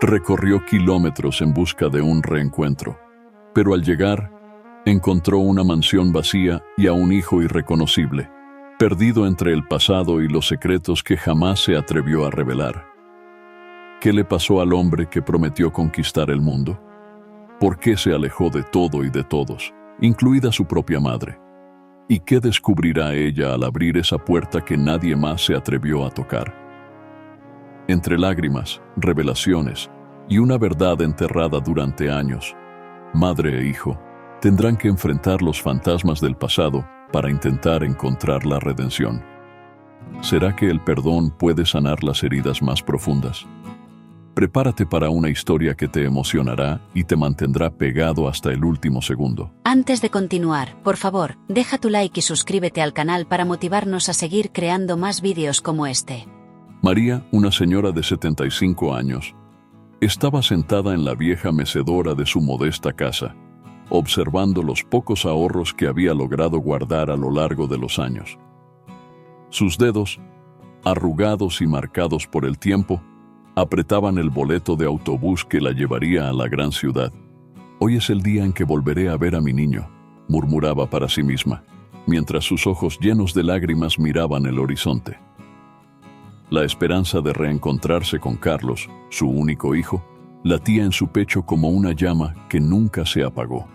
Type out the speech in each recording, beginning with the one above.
Recorrió kilómetros en busca de un reencuentro, pero al llegar, encontró una mansión vacía y a un hijo irreconocible, perdido entre el pasado y los secretos que jamás se atrevió a revelar. ¿Qué le pasó al hombre que prometió conquistar el mundo? ¿Por qué se alejó de todo y de todos, incluida su propia madre? ¿Y qué descubrirá ella al abrir esa puerta que nadie más se atrevió a tocar? Entre lágrimas, revelaciones y una verdad enterrada durante años, madre e hijo tendrán que enfrentar los fantasmas del pasado para intentar encontrar la redención. ¿Será que el perdón puede sanar las heridas más profundas? Prepárate para una historia que te emocionará y te mantendrá pegado hasta el último segundo. Antes de continuar, por favor, deja tu like y suscríbete al canal para motivarnos a seguir creando más vídeos como este. María, una señora de 75 años, estaba sentada en la vieja mecedora de su modesta casa, observando los pocos ahorros que había logrado guardar a lo largo de los años. Sus dedos, arrugados y marcados por el tiempo, apretaban el boleto de autobús que la llevaría a la gran ciudad. «Hoy es el día en que volveré a ver a mi niño», murmuraba para sí misma, mientras sus ojos llenos de lágrimas miraban el horizonte. La esperanza de reencontrarse con Carlos, su único hijo, latía en su pecho como una llama que nunca se apagó.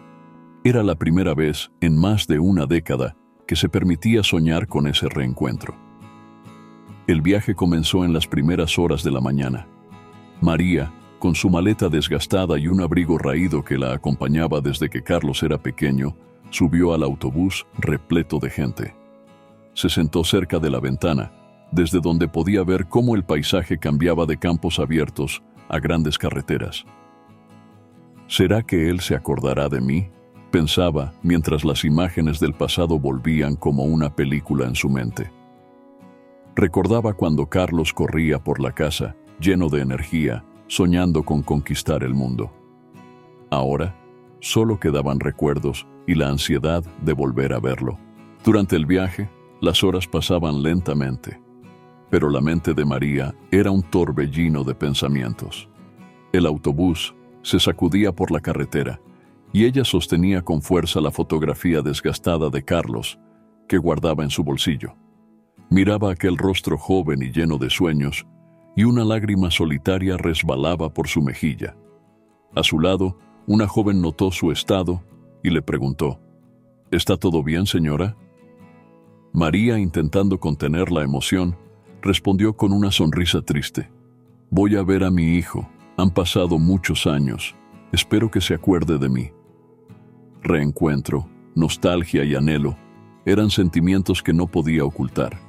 Era la primera vez en más de una década que se permitía soñar con ese reencuentro. El viaje comenzó en las primeras horas de la mañana. María, con su maleta desgastada y un abrigo raído que la acompañaba desde que Carlos era pequeño, subió al autobús repleto de gente. Se sentó cerca de la ventana, desde donde podía ver cómo el paisaje cambiaba de campos abiertos a grandes carreteras. ¿Será que él se acordará de mí?, pensaba mientras las imágenes del pasado volvían como una película en su mente. Recordaba cuando Carlos corría por la casa, lleno de energía, soñando con conquistar el mundo. Ahora, solo quedaban recuerdos y la ansiedad de volver a verlo. Durante el viaje, las horas pasaban lentamente, pero la mente de María era un torbellino de pensamientos. El autobús se sacudía por la carretera y ella sostenía con fuerza la fotografía desgastada de Carlos que guardaba en su bolsillo. Miraba aquel rostro joven y lleno de sueños y una lágrima solitaria resbalaba por su mejilla. A su lado, una joven notó su estado y le preguntó: «¿Está todo bien, señora?». María, intentando contener la emoción, respondió con una sonrisa triste: «Voy a ver a mi hijo. Han pasado muchos años. Espero que se acuerde de mí». Reencuentro, nostalgia y anhelo eran sentimientos que no podía ocultar.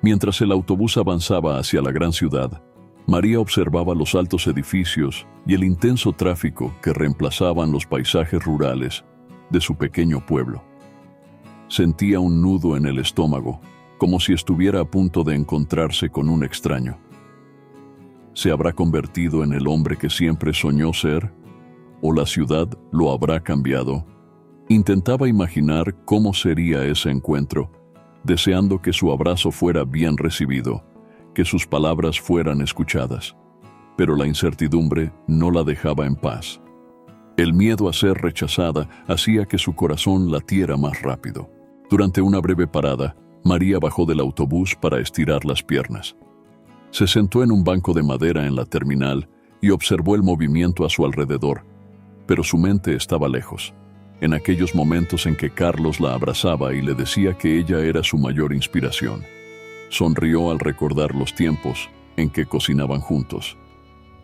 Mientras el autobús avanzaba hacia la gran ciudad, María observaba los altos edificios y el intenso tráfico que reemplazaban los paisajes rurales de su pequeño pueblo. Sentía un nudo en el estómago, como si estuviera a punto de encontrarse con un extraño. ¿Se habrá convertido en el hombre que siempre soñó ser? ¿O la ciudad lo habrá cambiado? Intentaba imaginar cómo sería ese encuentro, deseando que su abrazo fuera bien recibido, que sus palabras fueran escuchadas. Pero la incertidumbre no la dejaba en paz. El miedo a ser rechazada hacía que su corazón latiera más rápido. Durante una breve parada, María bajó del autobús para estirar las piernas. Se sentó en un banco de madera en la terminal y observó el movimiento a su alrededor, pero su mente estaba lejos, en aquellos momentos en que Carlos la abrazaba y le decía que ella era su mayor inspiración. Sonrió al recordar los tiempos en que cocinaban juntos.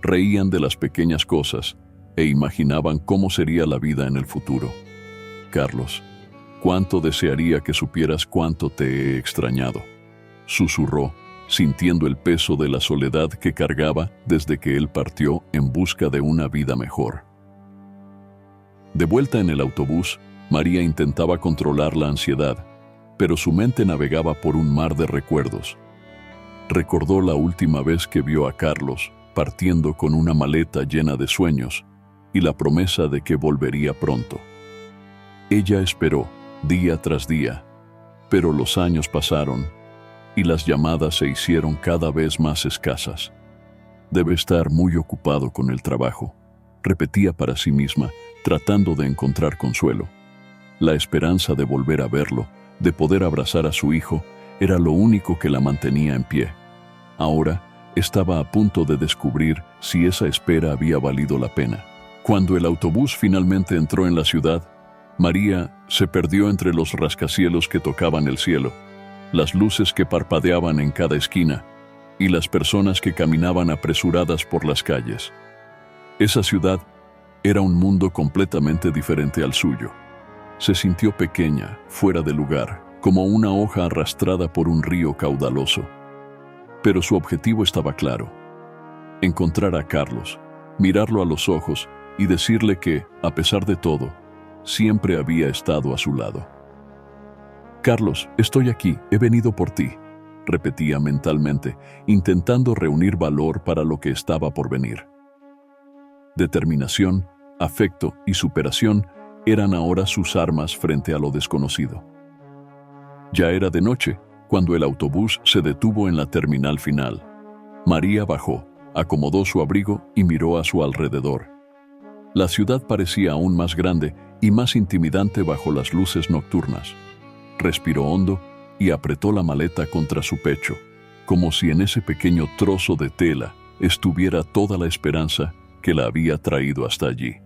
Reían de las pequeñas cosas e imaginaban cómo sería la vida en el futuro. «Carlos, cuánto desearía que supieras cuánto te he extrañado», susurró, sintiendo el peso de la soledad que cargaba desde que él partió en busca de una vida mejor. De vuelta en el autobús, María intentaba controlar la ansiedad, pero su mente navegaba por un mar de recuerdos. Recordó la última vez que vio a Carlos partiendo con una maleta llena de sueños y la promesa de que volvería pronto. Ella esperó, día tras día, pero los años pasaron y las llamadas se hicieron cada vez más escasas. Debe estar muy ocupado con el trabajo, repetía para sí misma, tratando de encontrar consuelo. La esperanza de volver a verlo, de poder abrazar a su hijo, era lo único que la mantenía en pie. Ahora estaba a punto de descubrir si esa espera había valido la pena. Cuando el autobús finalmente entró en la ciudad, María se perdió entre los rascacielos que tocaban el cielo, las luces que parpadeaban en cada esquina y las personas que caminaban apresuradas por las calles. Esa ciudad era un mundo completamente diferente al suyo. Se sintió pequeña, fuera de lugar, como una hoja arrastrada por un río caudaloso. Pero su objetivo estaba claro: encontrar a Carlos, mirarlo a los ojos y decirle que, a pesar de todo, siempre había estado a su lado. «Carlos, estoy aquí, he venido por ti», repetía mentalmente, intentando reunir valor para lo que estaba por venir. Determinación, afecto y superación eran ahora sus armas frente a lo desconocido. Ya era de noche cuando el autobús se detuvo en la terminal final. María bajó, acomodó su abrigo y miró a su alrededor. La ciudad parecía aún más grande y más intimidante bajo las luces nocturnas. Respiró hondo y apretó la maleta contra su pecho, como si en ese pequeño trozo de tela estuviera toda la esperanza que la había traído hasta allí.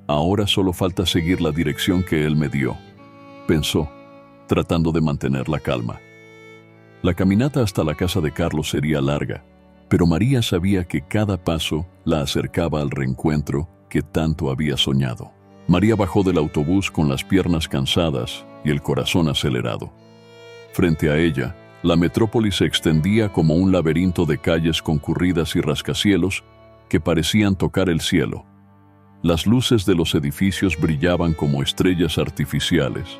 Ahora solo falta seguir la dirección que él me dio, pensó, tratando de mantener la calma. La caminata hasta la casa de Carlos sería larga, pero María sabía que cada paso la acercaba al reencuentro que tanto había soñado. María bajó del autobús con las piernas cansadas y el corazón acelerado. Frente a ella, la metrópoli se extendía como un laberinto de calles concurridas y rascacielos que parecían tocar el cielo. Las luces de los edificios brillaban como estrellas artificiales,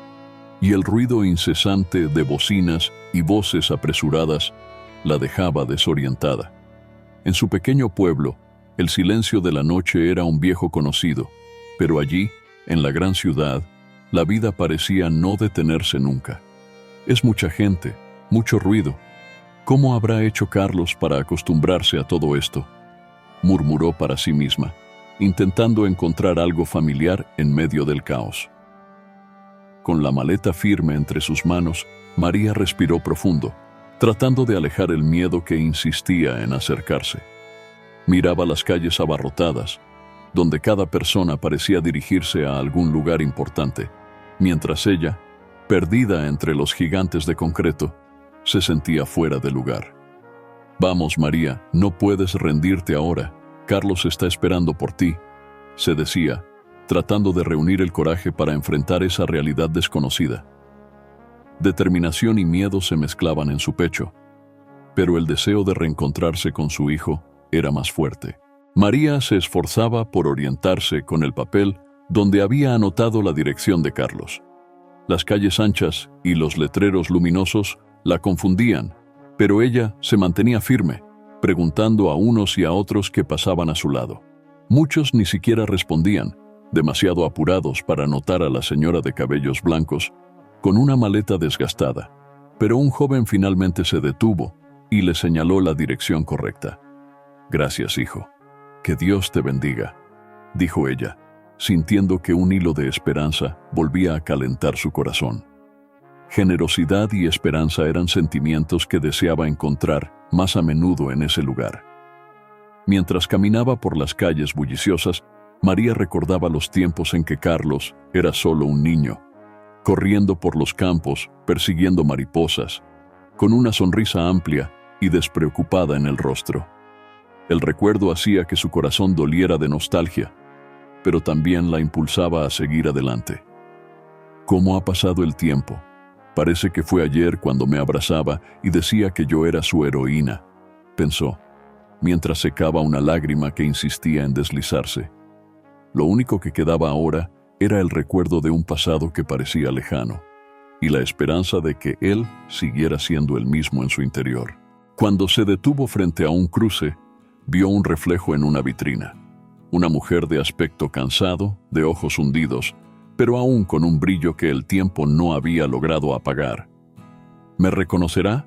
y el ruido incesante de bocinas y voces apresuradas la dejaba desorientada. En su pequeño pueblo, el silencio de la noche era un viejo conocido, pero allí, en la gran ciudad, la vida parecía no detenerse nunca. Es mucha gente, mucho ruido. ¿Cómo habrá hecho Carlos para acostumbrarse a todo esto?, murmuró para sí misma, intentando encontrar algo familiar en medio del caos. Con la maleta firme entre sus manos, María respiró profundo, tratando de alejar el miedo que insistía en acercarse. Miraba las calles abarrotadas, donde cada persona parecía dirigirse a algún lugar importante, mientras ella, perdida entre los gigantes de concreto, se sentía fuera de lugar. «Vamos, María, no puedes rendirte ahora. Carlos está esperando por ti», se decía, tratando de reunir el coraje para enfrentar esa realidad desconocida. Determinación y miedo se mezclaban en su pecho, pero el deseo de reencontrarse con su hijo era más fuerte. María se esforzaba por orientarse con el papel donde había anotado la dirección de Carlos. Las calles anchas y los letreros luminosos la confundían, pero ella se mantenía firme, preguntando a unos y a otros que pasaban a su lado. Muchos ni siquiera respondían, demasiado apurados para notar a la señora de cabellos blancos, con una maleta desgastada, pero un joven finalmente se detuvo y le señaló la dirección correcta. «Gracias, hijo. Que Dios te bendiga», dijo ella, sintiendo que un hilo de esperanza volvía a calentar su corazón. Generosidad y esperanza eran sentimientos que deseaba encontrar más a menudo en ese lugar. Mientras caminaba por las calles bulliciosas, María recordaba los tiempos en que Carlos era solo un niño, corriendo por los campos, persiguiendo mariposas, con una sonrisa amplia y despreocupada en el rostro. El recuerdo hacía que su corazón doliera de nostalgia, pero también la impulsaba a seguir adelante. «¿Cómo ha pasado el tiempo? Parece que fue ayer cuando me abrazaba y decía que yo era su heroína», pensó, mientras secaba una lágrima que insistía en deslizarse. Lo único que quedaba ahora era el recuerdo de un pasado que parecía lejano, y la esperanza de que él siguiera siendo el mismo en su interior. Cuando se detuvo frente a un cruce, vio un reflejo en una vitrina. Una mujer de aspecto cansado, de ojos hundidos, pero aún con un brillo que el tiempo no había logrado apagar. «¿Me reconocerá?»,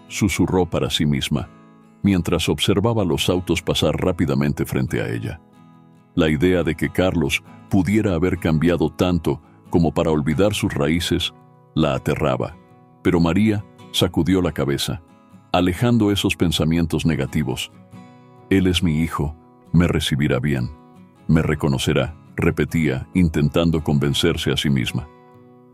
susurró para sí misma, mientras observaba los autos pasar rápidamente frente a ella. La idea de que Carlos pudiera haber cambiado tanto como para olvidar sus raíces la aterraba, pero María sacudió la cabeza, alejando esos pensamientos negativos. Él es mi hijo, me recibirá bien, me reconocerá, repetía, intentando convencerse a sí misma.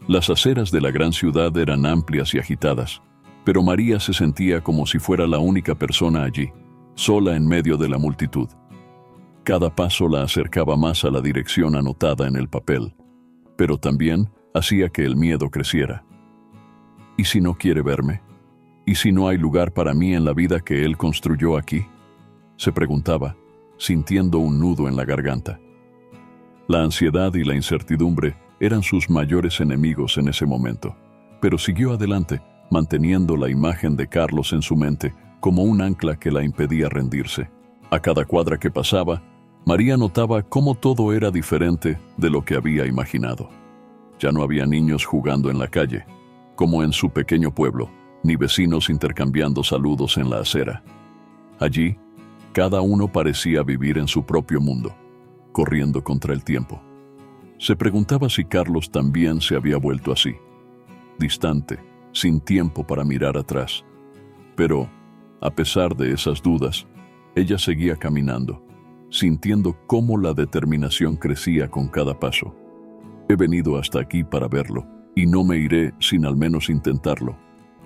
Las aceras de la gran ciudad eran amplias y agitadas, pero María se sentía como si fuera la única persona allí, sola en medio de la multitud. Cada paso la acercaba más a la dirección anotada en el papel, pero también hacía que el miedo creciera. ¿Y si no quiere verme? ¿Y si no hay lugar para mí en la vida que él construyó aquí?, se preguntaba, sintiendo un nudo en la garganta. La ansiedad y la incertidumbre eran sus mayores enemigos en ese momento, pero siguió adelante, manteniendo la imagen de Carlos en su mente como un ancla que la impedía rendirse. A cada cuadra que pasaba, María notaba cómo todo era diferente de lo que había imaginado. Ya no había niños jugando en la calle, como en su pequeño pueblo, ni vecinos intercambiando saludos en la acera. Allí, cada uno parecía vivir en su propio mundo, corriendo contra el tiempo. Se preguntaba si Carlos también se había vuelto así, distante, sin tiempo para mirar atrás. Pero, a pesar de esas dudas, ella seguía caminando, sintiendo cómo la determinación crecía con cada paso. He venido hasta aquí para verlo, y no me iré sin al menos intentarlo,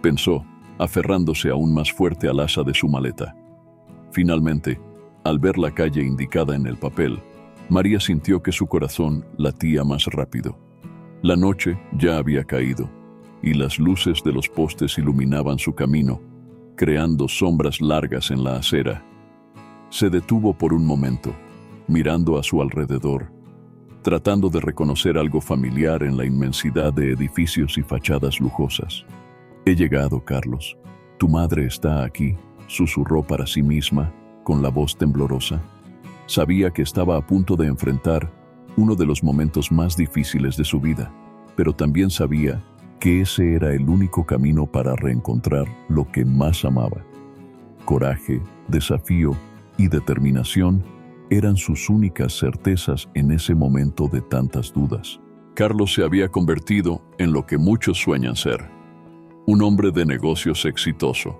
pensó, aferrándose aún más fuerte al asa de su maleta. Finalmente, al ver la calle indicada en el papel, María sintió que su corazón latía más rápido. La noche ya había caído, y las luces de los postes iluminaban su camino, creando sombras largas en la acera. Se detuvo por un momento, mirando a su alrededor, tratando de reconocer algo familiar en la inmensidad de edificios y fachadas lujosas. «He llegado, Carlos. Tu madre está aquí», susurró para sí misma, con la voz temblorosa. Sabía que estaba a punto de enfrentar uno de los momentos más difíciles de su vida, pero también sabía que ese era el único camino para reencontrar lo que más amaba. Coraje, desafío y determinación eran sus únicas certezas en ese momento de tantas dudas. Carlos se había convertido en lo que muchos sueñan ser, un hombre de negocios exitoso.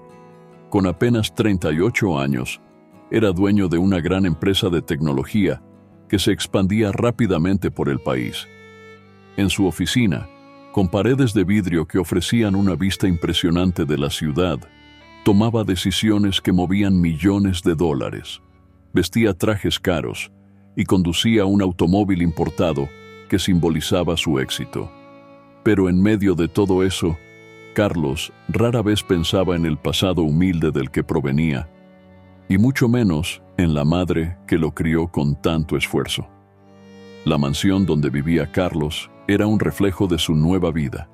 Con apenas 38 años, era dueño de una gran empresa de tecnología que se expandía rápidamente por el país. En su oficina, con paredes de vidrio que ofrecían una vista impresionante de la ciudad, tomaba decisiones que movían millones de dólares, vestía trajes caros y conducía un automóvil importado que simbolizaba su éxito. Pero en medio de todo eso, Carlos rara vez pensaba en el pasado humilde del que provenía, y mucho menos en la madre que lo crió con tanto esfuerzo. La mansión donde vivía Carlos era un reflejo de su nueva vida.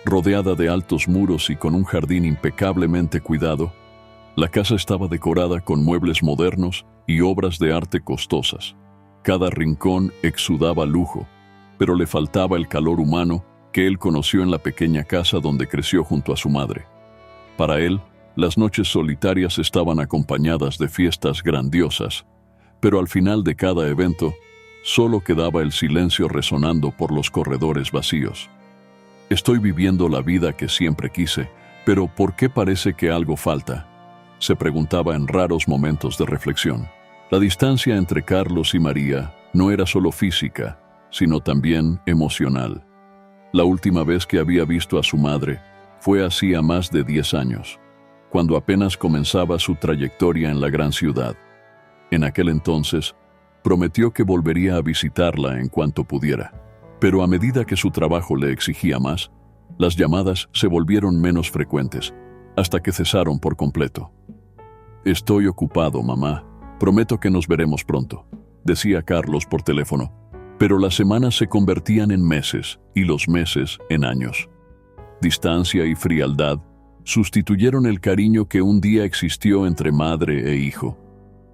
Rodeada de altos muros y con un jardín impecablemente cuidado, la casa estaba decorada con muebles modernos y obras de arte costosas. Cada rincón exudaba lujo, pero le faltaba el calor humano que él conoció en la pequeña casa donde creció junto a su madre. Para él, las noches solitarias estaban acompañadas de fiestas grandiosas, pero al final de cada evento, solo quedaba el silencio resonando por los corredores vacíos. Estoy viviendo la vida que siempre quise, pero ¿por qué parece que algo falta?, se preguntaba en raros momentos de reflexión. La distancia entre Carlos y María no era solo física, sino también emocional. La última vez que había visto a su madre fue hacía más de 10 años, cuando apenas comenzaba su trayectoria en la gran ciudad. En aquel entonces, prometió que volvería a visitarla en cuanto pudiera, pero a medida que su trabajo le exigía más, las llamadas se volvieron menos frecuentes, hasta que cesaron por completo. «Estoy ocupado, mamá. Prometo que nos veremos pronto», decía Carlos por teléfono, pero las semanas se convertían en meses y los meses en años. Distancia y frialdad sustituyeron el cariño que un día existió entre madre e hijo.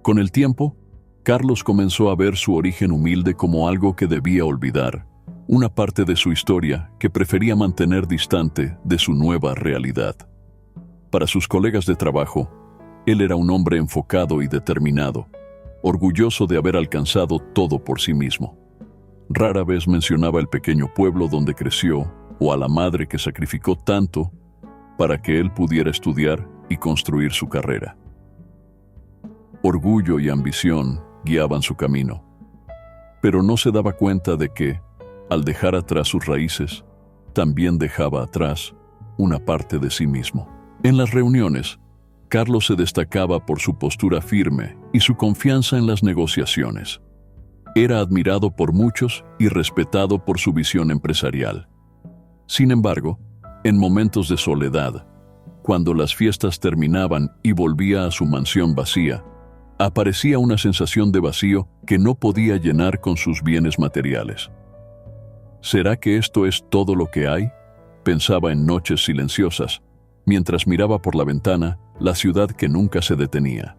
Con el tiempo, Carlos comenzó a ver su origen humilde como algo que debía olvidar, una parte de su historia que prefería mantener distante de su nueva realidad. Para sus colegas de trabajo, Él era un hombre enfocado y determinado, orgulloso de haber alcanzado todo por sí mismo. Rara vez mencionaba el pequeño pueblo donde creció o a la madre que sacrificó tanto para que él pudiera estudiar y construir su carrera. Orgullo y ambición guiaban su camino, pero no se daba cuenta de que, al dejar atrás sus raíces, también dejaba atrás una parte de sí mismo. En las reuniones, Carlos se destacaba por su postura firme y su confianza en las negociaciones. Era admirado por muchos y respetado por su visión empresarial. Sin embargo, en momentos de soledad, cuando las fiestas terminaban y volvía a su mansión vacía, aparecía una sensación de vacío que no podía llenar con sus bienes materiales. ¿Será que esto es todo lo que hay?, pensaba en noches silenciosas, mientras miraba por la ventana la ciudad que nunca se detenía.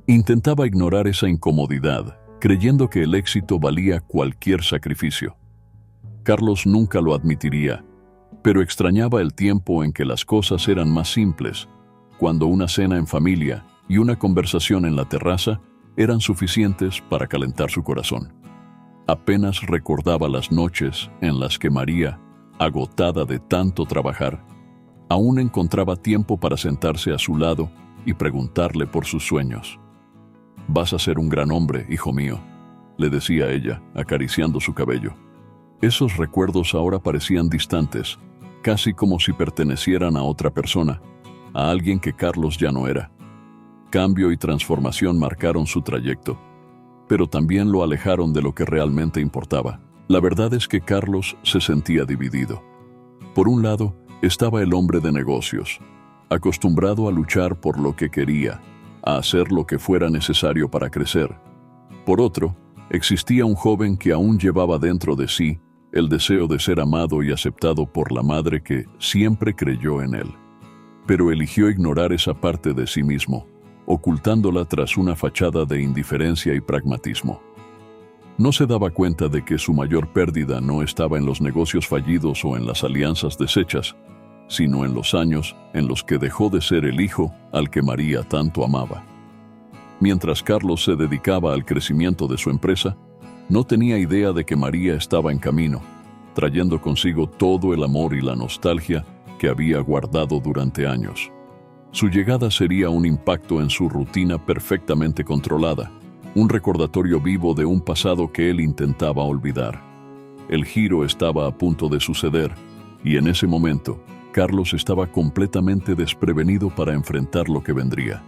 Intentaba ignorar esa incomodidad, creyendo que el éxito valía cualquier sacrificio. Carlos nunca lo admitiría, pero extrañaba el tiempo en que las cosas eran más simples, cuando una cena en familia y una conversación en la terraza eran suficientes para calentar su corazón. Apenas recordaba las noches en las que María, agotada de tanto trabajar, aún encontraba tiempo para sentarse a su lado y preguntarle por sus sueños. «Vas a ser un gran hombre, hijo mío», le decía ella, acariciando su cabello. Esos recuerdos ahora parecían distantes, casi como si pertenecieran a otra persona, a alguien que Carlos ya no era. Cambio y transformación marcaron su trayecto, pero también lo alejaron de lo que realmente importaba. La verdad es que Carlos se sentía dividido. Por un lado, estaba el hombre de negocios, acostumbrado a luchar por lo que quería, a hacer lo que fuera necesario para crecer. Por otro, existía un joven que aún llevaba dentro de sí el deseo de ser amado y aceptado por la madre que siempre creyó en él. Pero eligió ignorar esa parte de sí mismo, ocultándola tras una fachada de indiferencia y pragmatismo. No se daba cuenta de que su mayor pérdida no estaba en los negocios fallidos o en las alianzas deshechas, sino en los años en los que dejó de ser el hijo al que María tanto amaba. Mientras Carlos se dedicaba al crecimiento de su empresa, no tenía idea de que María estaba en camino, trayendo consigo todo el amor y la nostalgia que había guardado durante años. Su llegada sería un impacto en su rutina perfectamente controlada, un recordatorio vivo de un pasado que él intentaba olvidar. El giro estaba a punto de suceder, y en ese momento, Carlos estaba completamente desprevenido para enfrentar lo que vendría.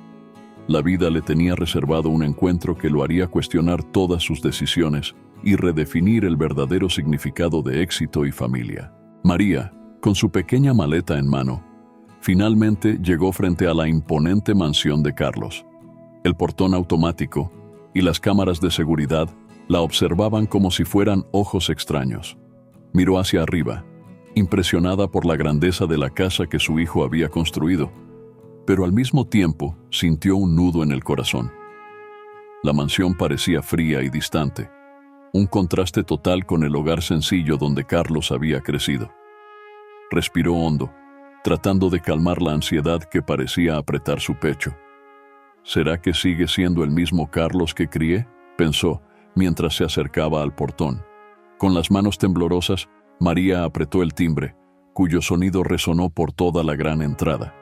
La vida le tenía reservado un encuentro que lo haría cuestionar todas sus decisiones y redefinir el verdadero significado de éxito y familia. María, con su pequeña maleta en mano, finalmente llegó frente a la imponente mansión de Carlos. El portón automático y las cámaras de seguridad la observaban como si fueran ojos extraños. Miró hacia arriba, impresionada por la grandeza de la casa que su hijo había construido, pero al mismo tiempo sintió un nudo en el corazón. La mansión parecía fría y distante, un contraste total con el hogar sencillo donde Carlos había crecido. Respiró hondo, tratando de calmar la ansiedad que parecía apretar su pecho. ¿Será que sigue siendo el mismo Carlos que crié?, pensó mientras se acercaba al portón. Con las manos temblorosas, María apretó el timbre, cuyo sonido resonó por toda la gran entrada.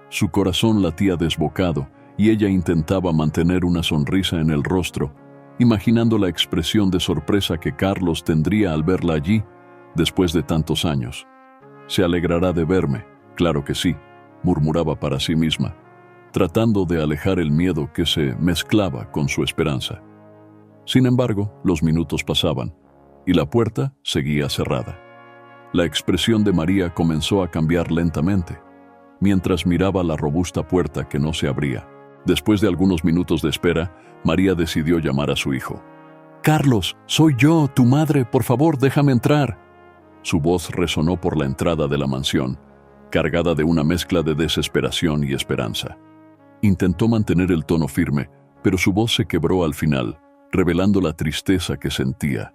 Su corazón latía desbocado y ella intentaba mantener una sonrisa en el rostro, imaginando la expresión de sorpresa que Carlos tendría al verla allí después de tantos años. «Se alegrará de verme, claro que sí», murmuraba para sí misma, tratando de alejar el miedo que se mezclaba con su esperanza. Sin embargo, los minutos pasaban y la puerta seguía cerrada. La expresión de María comenzó a cambiar lentamente, mientras miraba la robusta puerta que no se abría. Después de algunos minutos de espera, María decidió llamar a su hijo. «Carlos, soy yo, tu madre, por favor, déjame entrar». Su voz resonó por la entrada de la mansión, cargada de una mezcla de desesperación y esperanza. Intentó mantener el tono firme, pero su voz se quebró al final, revelando la tristeza que sentía.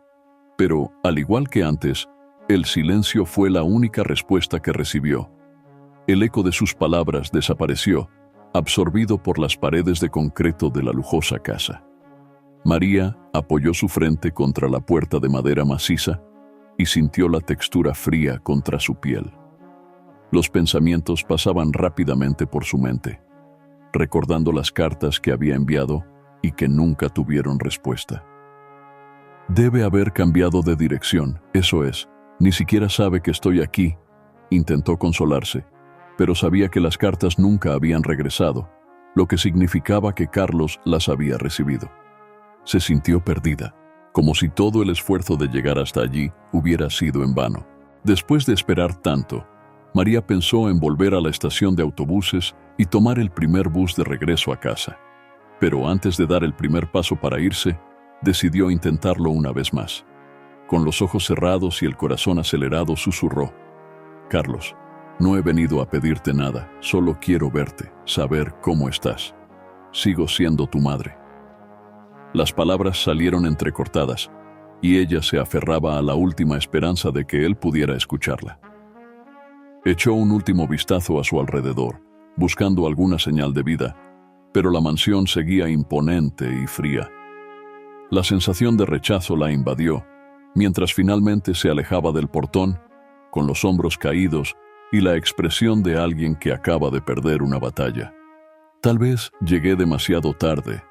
Pero, al igual que antes, el silencio fue la única respuesta que recibió. El eco de sus palabras desapareció, absorbido por las paredes de concreto de la lujosa casa. María apoyó su frente contra la puerta de madera maciza y sintió la textura fría contra su piel. Los pensamientos pasaban rápidamente por su mente, recordando las cartas que había enviado y que nunca tuvieron respuesta. Debe haber cambiado de dirección, eso es, ni siquiera sabe que estoy aquí, intentó consolarse, pero sabía que las cartas nunca habían regresado, lo que significaba que Carlos las había recibido. Se sintió perdida, como si todo el esfuerzo de llegar hasta allí hubiera sido en vano. Después de esperar tanto, María pensó en volver a la estación de autobuses y tomar el primer bus de regreso a casa. Pero antes de dar el primer paso para irse, decidió intentarlo una vez más. Con los ojos cerrados y el corazón acelerado, susurró: «Carlos, no he venido a pedirte nada, solo quiero verte, saber cómo estás. Sigo siendo tu madre». Las palabras salieron entrecortadas, y ella se aferraba a la última esperanza de que él pudiera escucharla. Echó un último vistazo a su alrededor, buscando alguna señal de vida, pero la mansión seguía imponente y fría. La sensación de rechazo la invadió, mientras finalmente se alejaba del portón, con los hombros caídos y la expresión de alguien que acaba de perder una batalla. «Tal vez llegué demasiado tarde»,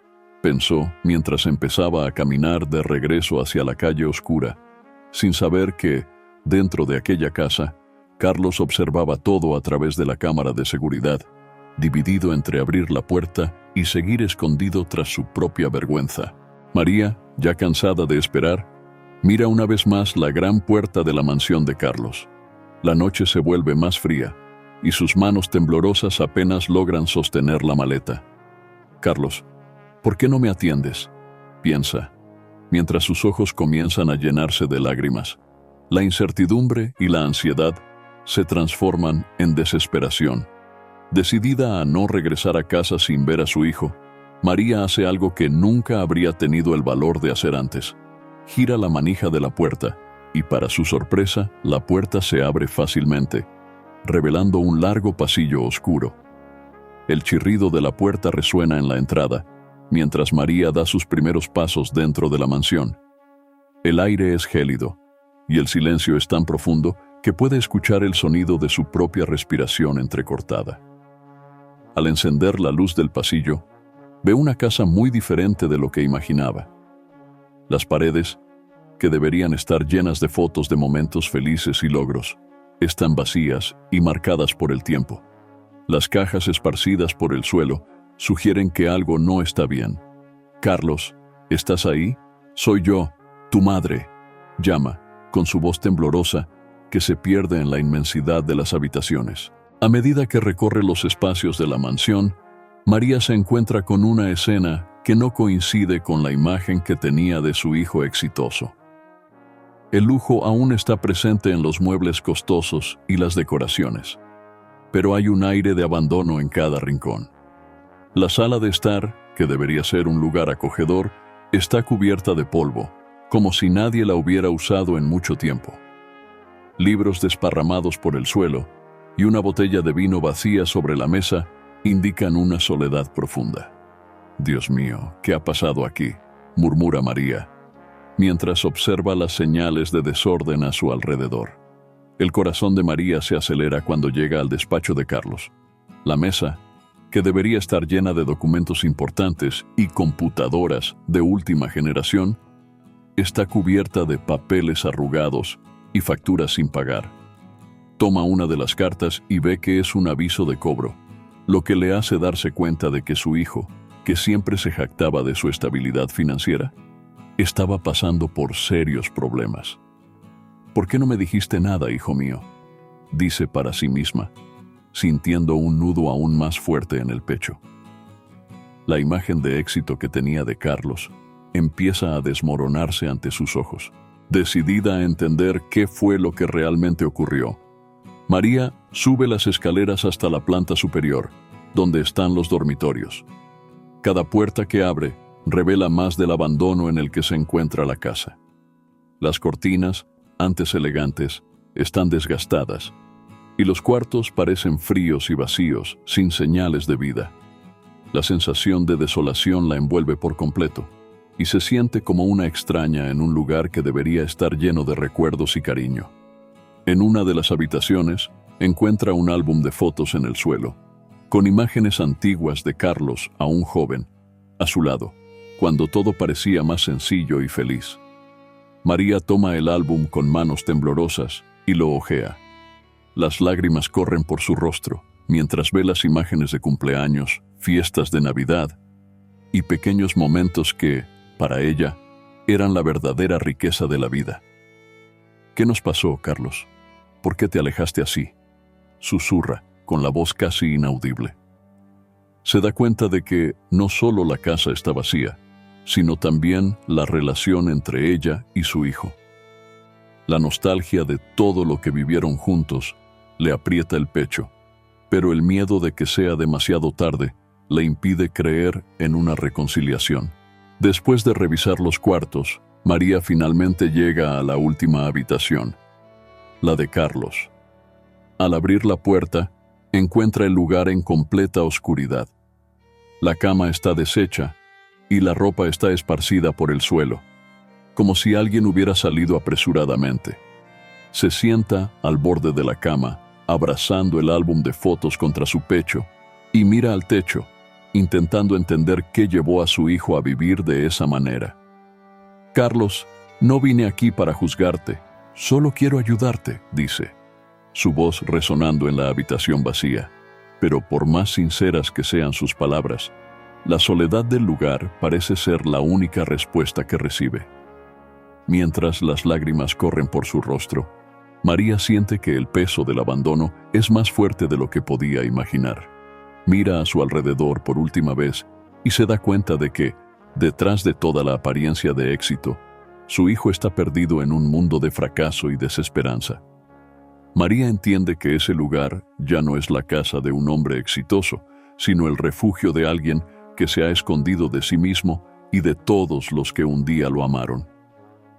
pensó mientras empezaba a caminar de regreso hacia la calle oscura, sin saber que, dentro de aquella casa, Carlos observaba todo a través de la cámara de seguridad, dividido entre abrir la puerta y seguir escondido tras su propia vergüenza. María, ya cansada de esperar, mira una vez más la gran puerta de la mansión de Carlos. La noche se vuelve más fría, y sus manos temblorosas apenas logran sostener la maleta. «Carlos, ¿por qué no me atiendes?», piensa, mientras sus ojos comienzan a llenarse de lágrimas. La incertidumbre y la ansiedad se transforman en desesperación. Decidida a no regresar a casa sin ver a su hijo, María hace algo que nunca habría tenido el valor de hacer antes. Gira la manija de la puerta, y para su sorpresa, la puerta se abre fácilmente, revelando un largo pasillo oscuro. El chirrido de la puerta resuena en la entrada, mientras María da sus primeros pasos dentro de la mansión. El aire es gélido, y el silencio es tan profundo que puede escuchar el sonido de su propia respiración entrecortada. Al encender la luz del pasillo, ve una casa muy diferente de lo que imaginaba. Las paredes, que deberían estar llenas de fotos de momentos felices y logros, están vacías y marcadas por el tiempo. Las cajas esparcidas por el suelo sugieren que algo no está bien. «Carlos, ¿estás ahí? Soy yo, tu madre», llama, con su voz temblorosa, que se pierde en la inmensidad de las habitaciones. A medida que recorre los espacios de la mansión, María se encuentra con una escena que no coincide con la imagen que tenía de su hijo exitoso. El lujo aún está presente en los muebles costosos y las decoraciones, pero hay un aire de abandono en cada rincón. La sala de estar, que debería ser un lugar acogedor, está cubierta de polvo, como si nadie la hubiera usado en mucho tiempo. Libros desparramados por el suelo y una botella de vino vacía sobre la mesa indican una soledad profunda. «Dios mío, ¿qué ha pasado aquí?», murmura María, mientras observa las señales de desorden a su alrededor. El corazón de María se acelera cuando llega al despacho de Carlos. La mesa, que debería estar llena de documentos importantes y computadoras de última generación, está cubierta de papeles arrugados y facturas sin pagar. Toma una de las cartas y ve que es un aviso de cobro, lo que le hace darse cuenta de que su hijo, que siempre se jactaba de su estabilidad financiera, estaba pasando por serios problemas. «¿Por qué no me dijiste nada, hijo mío?», dice para sí misma, sintiendo un nudo aún más fuerte en el pecho. La imagen de éxito que tenía de Carlos empieza a desmoronarse ante sus ojos. Decidida a entender qué fue lo que realmente ocurrió, María sube las escaleras hasta la planta superior, donde están los dormitorios. Cada puerta que abre revela más del abandono en el que se encuentra la casa. Las cortinas, antes elegantes, están desgastadas, y los cuartos parecen fríos y vacíos, sin señales de vida. La sensación de desolación la envuelve por completo, y se siente como una extraña en un lugar que debería estar lleno de recuerdos y cariño. En una de las habitaciones, encuentra un álbum de fotos en el suelo, con imágenes antiguas de Carlos, aún joven, a su lado, cuando todo parecía más sencillo y feliz. María toma el álbum con manos temblorosas y lo hojea. Las lágrimas corren por su rostro mientras ve las imágenes de cumpleaños, fiestas de Navidad y pequeños momentos que, para ella, eran la verdadera riqueza de la vida. ¿Qué nos pasó, Carlos? ¿Por qué te alejaste así?, susurra, con la voz casi inaudible. Se da cuenta de que no solo la casa está vacía, sino también la relación entre ella y su hijo. La nostalgia de todo lo que vivieron juntos le aprieta el pecho, pero el miedo de que sea demasiado tarde le impide creer en una reconciliación. Después de revisar los cuartos, María finalmente llega a la última habitación, la de Carlos. Al abrir la puerta, encuentra el lugar en completa oscuridad. La cama está deshecha y la ropa está esparcida por el suelo, como si alguien hubiera salido apresuradamente. Se sienta al borde de la cama, abrazando el álbum de fotos contra su pecho, y mira al techo, intentando entender qué llevó a su hijo a vivir de esa manera. Carlos, no vine aquí para juzgarte, solo quiero ayudarte, dice, su voz resonando en la habitación vacía. Pero por más sinceras que sean sus palabras, la soledad del lugar parece ser la única respuesta que recibe. Mientras las lágrimas corren por su rostro, María siente que el peso del abandono es más fuerte de lo que podía imaginar. Mira a su alrededor por última vez y se da cuenta de que, detrás de toda la apariencia de éxito, su hijo está perdido en un mundo de fracaso y desesperanza. María entiende que ese lugar ya no es la casa de un hombre exitoso, sino el refugio de alguien que se ha escondido de sí mismo y de todos los que un día lo amaron.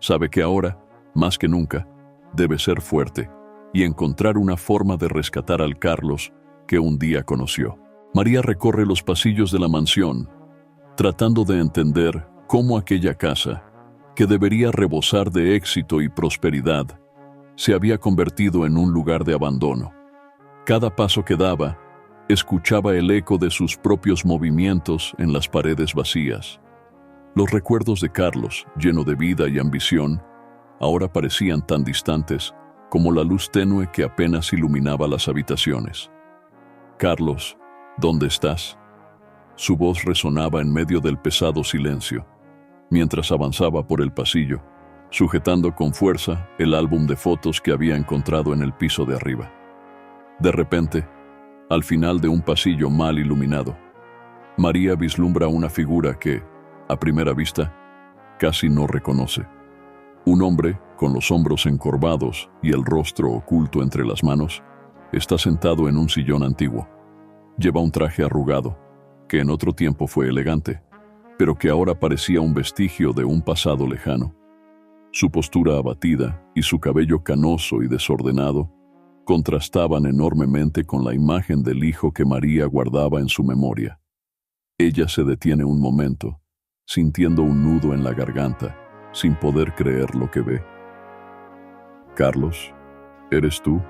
Sabe que ahora, más que nunca, debe ser fuerte y encontrar una forma de rescatar al Carlos que un día conoció. María recorre los pasillos de la mansión, tratando de entender cómo aquella casa, que debería rebosar de éxito y prosperidad, se había convertido en un lugar de abandono. Cada paso que daba, escuchaba el eco de sus propios movimientos en las paredes vacías. Los recuerdos de Carlos, lleno de vida y ambición, ahora parecían tan distantes como la luz tenue que apenas iluminaba las habitaciones. Carlos, ¿dónde estás? Su voz resonaba en medio del pesado silencio, mientras avanzaba por el pasillo, sujetando con fuerza el álbum de fotos que había encontrado en el piso de arriba. De repente, al final de un pasillo mal iluminado, María vislumbra una figura que, a primera vista, casi no reconoce. Un hombre, con los hombros encorvados y el rostro oculto entre las manos, está sentado en un sillón antiguo. Lleva un traje arrugado, que en otro tiempo fue elegante, pero que ahora parecía un vestigio de un pasado lejano. Su postura abatida y su cabello canoso y desordenado contrastaban enormemente con la imagen del hijo que María guardaba en su memoria. Ella se detiene un momento, sintiendo un nudo en la garganta, sin poder creer lo que ve. «Carlos, ¿eres tú?»,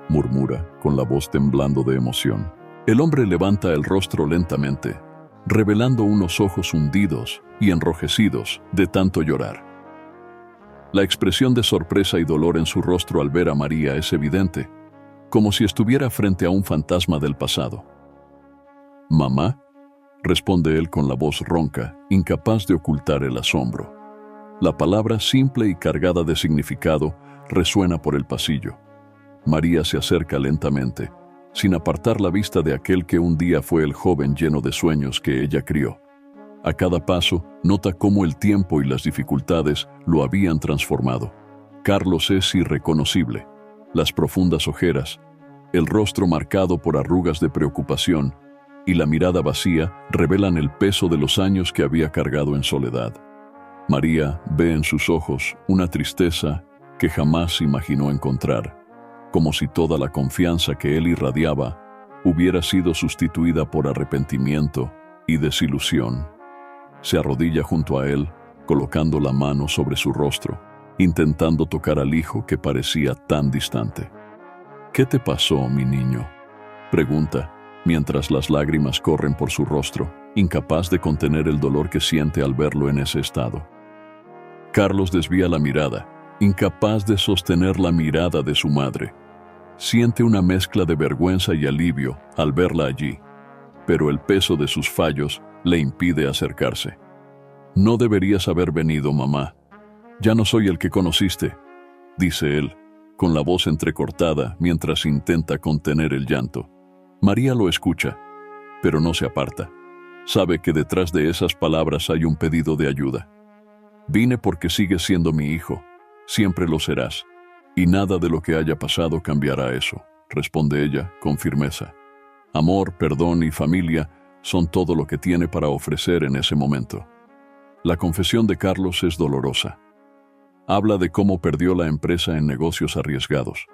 murmura, con la voz temblando de emoción. El hombre levanta el rostro lentamente, revelando unos ojos hundidos y enrojecidos de tanto llorar. La expresión de sorpresa y dolor en su rostro al ver a María es evidente, como si estuviera frente a un fantasma del pasado. «¿Mamá?», responde él con la voz ronca, incapaz de ocultar el asombro. La palabra simple y cargada de significado resuena por el pasillo. María se acerca lentamente, sin apartar la vista de aquel que un día fue el joven lleno de sueños que ella crió. A cada paso, nota cómo el tiempo y las dificultades lo habían transformado. Carlos es irreconocible. Las profundas ojeras, el rostro marcado por arrugas de preocupación y la mirada vacía revelan el peso de los años que había cargado en soledad. María ve en sus ojos una tristeza que jamás imaginó encontrar, como si toda la confianza que él irradiaba hubiera sido sustituida por arrepentimiento y desilusión. Se arrodilla junto a él, colocando la mano sobre su rostro, intentando tocar al hijo que parecía tan distante. «¿Qué te pasó, mi niño?», pregunta, mientras las lágrimas corren por su rostro, incapaz de contener el dolor que siente al verlo en ese estado. Carlos desvía la mirada, incapaz de sostener la mirada de su madre. Siente una mezcla de vergüenza y alivio al verla allí, pero el peso de sus fallos le impide acercarse. «No deberías haber venido, mamá. Ya no soy el que conociste», dice él, con la voz entrecortada mientras intenta contener el llanto. María lo escucha, pero no se aparta. Sabe que detrás de esas palabras hay un pedido de ayuda. «Vine porque sigues siendo mi hijo, siempre lo serás, y nada de lo que haya pasado cambiará eso», responde ella con firmeza. Amor, perdón y familia son todo lo que tiene para ofrecer en ese momento. La confesión de Carlos es dolorosa. Habla de cómo perdió la empresa en negocios arriesgados,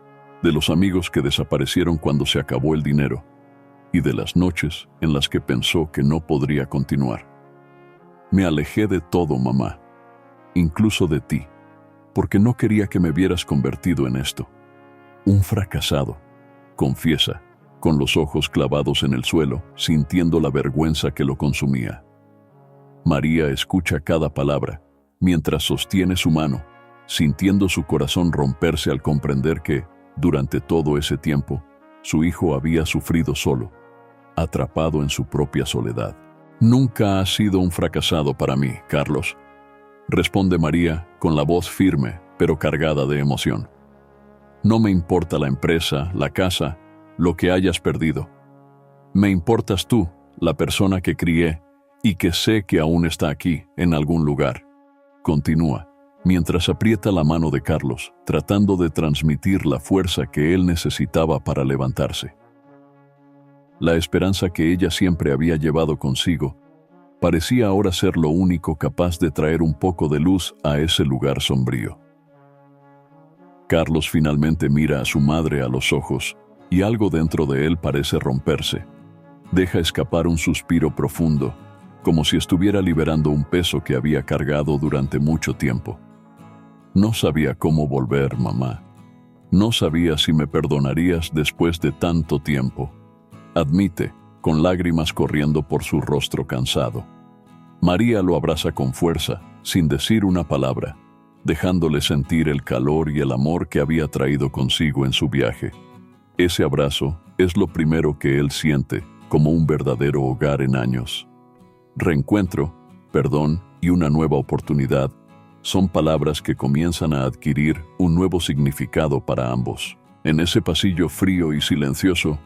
de los amigos que desaparecieron cuando se acabó el dinero, y de las noches en las que pensó que no podría continuar. «Me alejé de todo, mamá, incluso de ti, porque no quería que me vieras convertido en esto. Un fracasado», confiesa, con los ojos clavados en el suelo, sintiendo la vergüenza que lo consumía. María escucha cada palabra, mientras sostiene su mano, sintiendo su corazón romperse al comprender que, durante todo ese tiempo, su hijo había sufrido solo, atrapado en su propia soledad. «Nunca has sido un fracasado para mí, Carlos», responde María con la voz firme, pero cargada de emoción. «No me importa la empresa, la casa, lo que hayas perdido. Me importas tú, la persona que crié y que sé que aún está aquí, en algún lugar», continúa, mientras aprieta la mano de Carlos, tratando de transmitir la fuerza que él necesitaba para levantarse. La esperanza que ella siempre había llevado consigo parecía ahora ser lo único capaz de traer un poco de luz a ese lugar sombrío. Carlos finalmente mira a su madre a los ojos y algo dentro de él parece romperse. Deja escapar un suspiro profundo, como si estuviera liberando un peso que había cargado durante mucho tiempo. «No sabía cómo volver, mamá. No sabía si me perdonarías después de tanto tiempo», admite, con lágrimas corriendo por su rostro cansado. María lo abraza con fuerza, sin decir una palabra, dejándole sentir el calor y el amor que había traído consigo en su viaje. Ese abrazo es lo primero que él siente como un verdadero hogar en años. Reencuentro, perdón y una nueva oportunidad son palabras que comienzan a adquirir un nuevo significado para ambos. En ese pasillo frío y silencioso,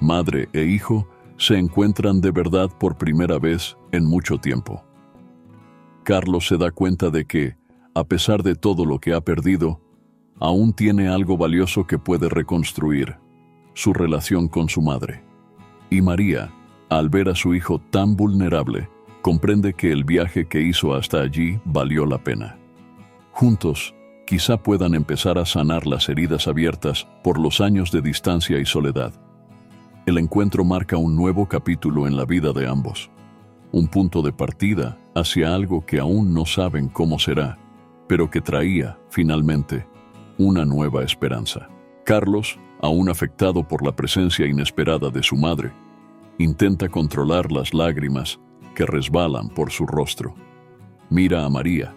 madre e hijo se encuentran de verdad por primera vez en mucho tiempo. Carlos se da cuenta de que, a pesar de todo lo que ha perdido, aún tiene algo valioso que puede reconstruir: su relación con su madre. Y María, al ver a su hijo tan vulnerable, comprende que el viaje que hizo hasta allí valió la pena. Juntos, quizá puedan empezar a sanar las heridas abiertas por los años de distancia y soledad. El encuentro marca un nuevo capítulo en la vida de ambos, un punto de partida hacia algo que aún no saben cómo será, pero que traía, finalmente, una nueva esperanza. Carlos, aún afectado por la presencia inesperada de su madre, intenta controlar las lágrimas que resbalan por su rostro. Mira a María,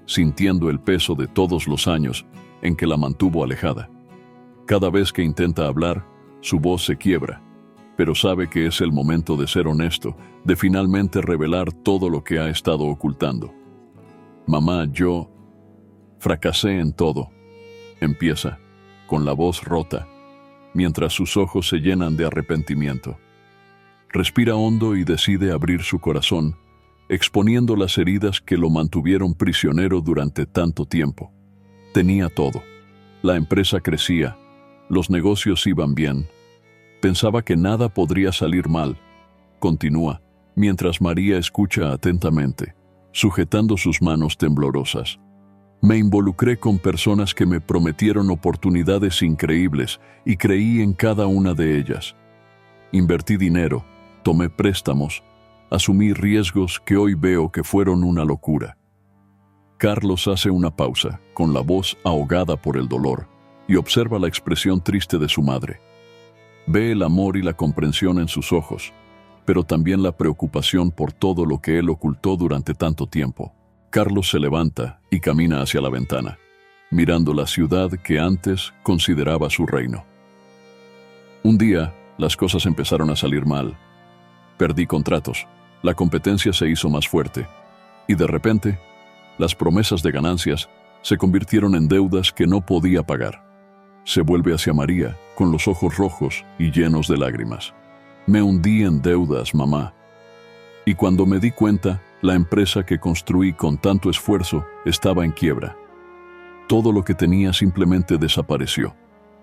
sintiendo el peso de todos los años en que la mantuvo alejada. Cada vez que intenta hablar, su voz se quiebra, pero sabe que es el momento de ser honesto, de finalmente revelar todo lo que ha estado ocultando. «Mamá, yo fracasé en todo», empieza, con la voz rota, mientras sus ojos se llenan de arrepentimiento. Respira hondo y decide abrir su corazón, exponiendo las heridas que lo mantuvieron prisionero durante tanto tiempo. Tenía todo. La empresa crecía, los negocios iban bien. Pensaba que nada podría salir mal. Continúa, mientras María escucha atentamente, sujetando sus manos temblorosas. «Me involucré con personas que me prometieron oportunidades increíbles y creí en cada una de ellas. Invertí dinero, tomé préstamos, Asumí riesgos que hoy veo que fueron una locura. Carlos hace una pausa, con la voz ahogada por el dolor, y observa la expresión triste de su madre. Ve el amor y la comprensión en sus ojos, pero también la preocupación por todo lo que él ocultó durante tanto tiempo. Carlos se levanta y camina hacia la ventana, mirando la ciudad que antes consideraba su reino. Un día, las cosas empezaron a salir mal. Perdí contratos, la competencia se hizo más fuerte, y de repente, las promesas de ganancias se convirtieron en deudas que no podía pagar. Se vuelve hacia María, con los ojos rojos y llenos de lágrimas. Me hundí en deudas, mamá. Y cuando me di cuenta, la empresa que construí con tanto esfuerzo estaba en quiebra. Todo lo que tenía simplemente desapareció.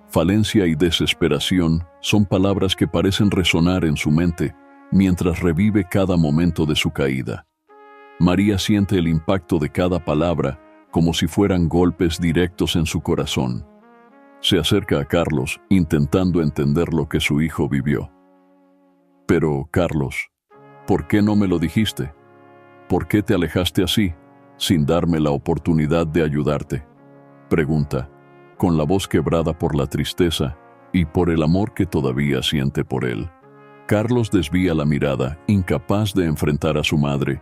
Falencia y desesperación son palabras que parecen resonar en su mente mientras revive cada momento de su caída. María siente el impacto de cada palabra como si fueran golpes directos en su corazón. Se acerca a Carlos intentando entender lo que su hijo vivió. Pero, Carlos, ¿por qué no me lo dijiste? ¿Por qué te alejaste así, sin darme la oportunidad de ayudarte? Pregunta, con la voz quebrada por la tristeza y por el amor que todavía siente por él. Carlos desvía la mirada, incapaz de enfrentar a su madre,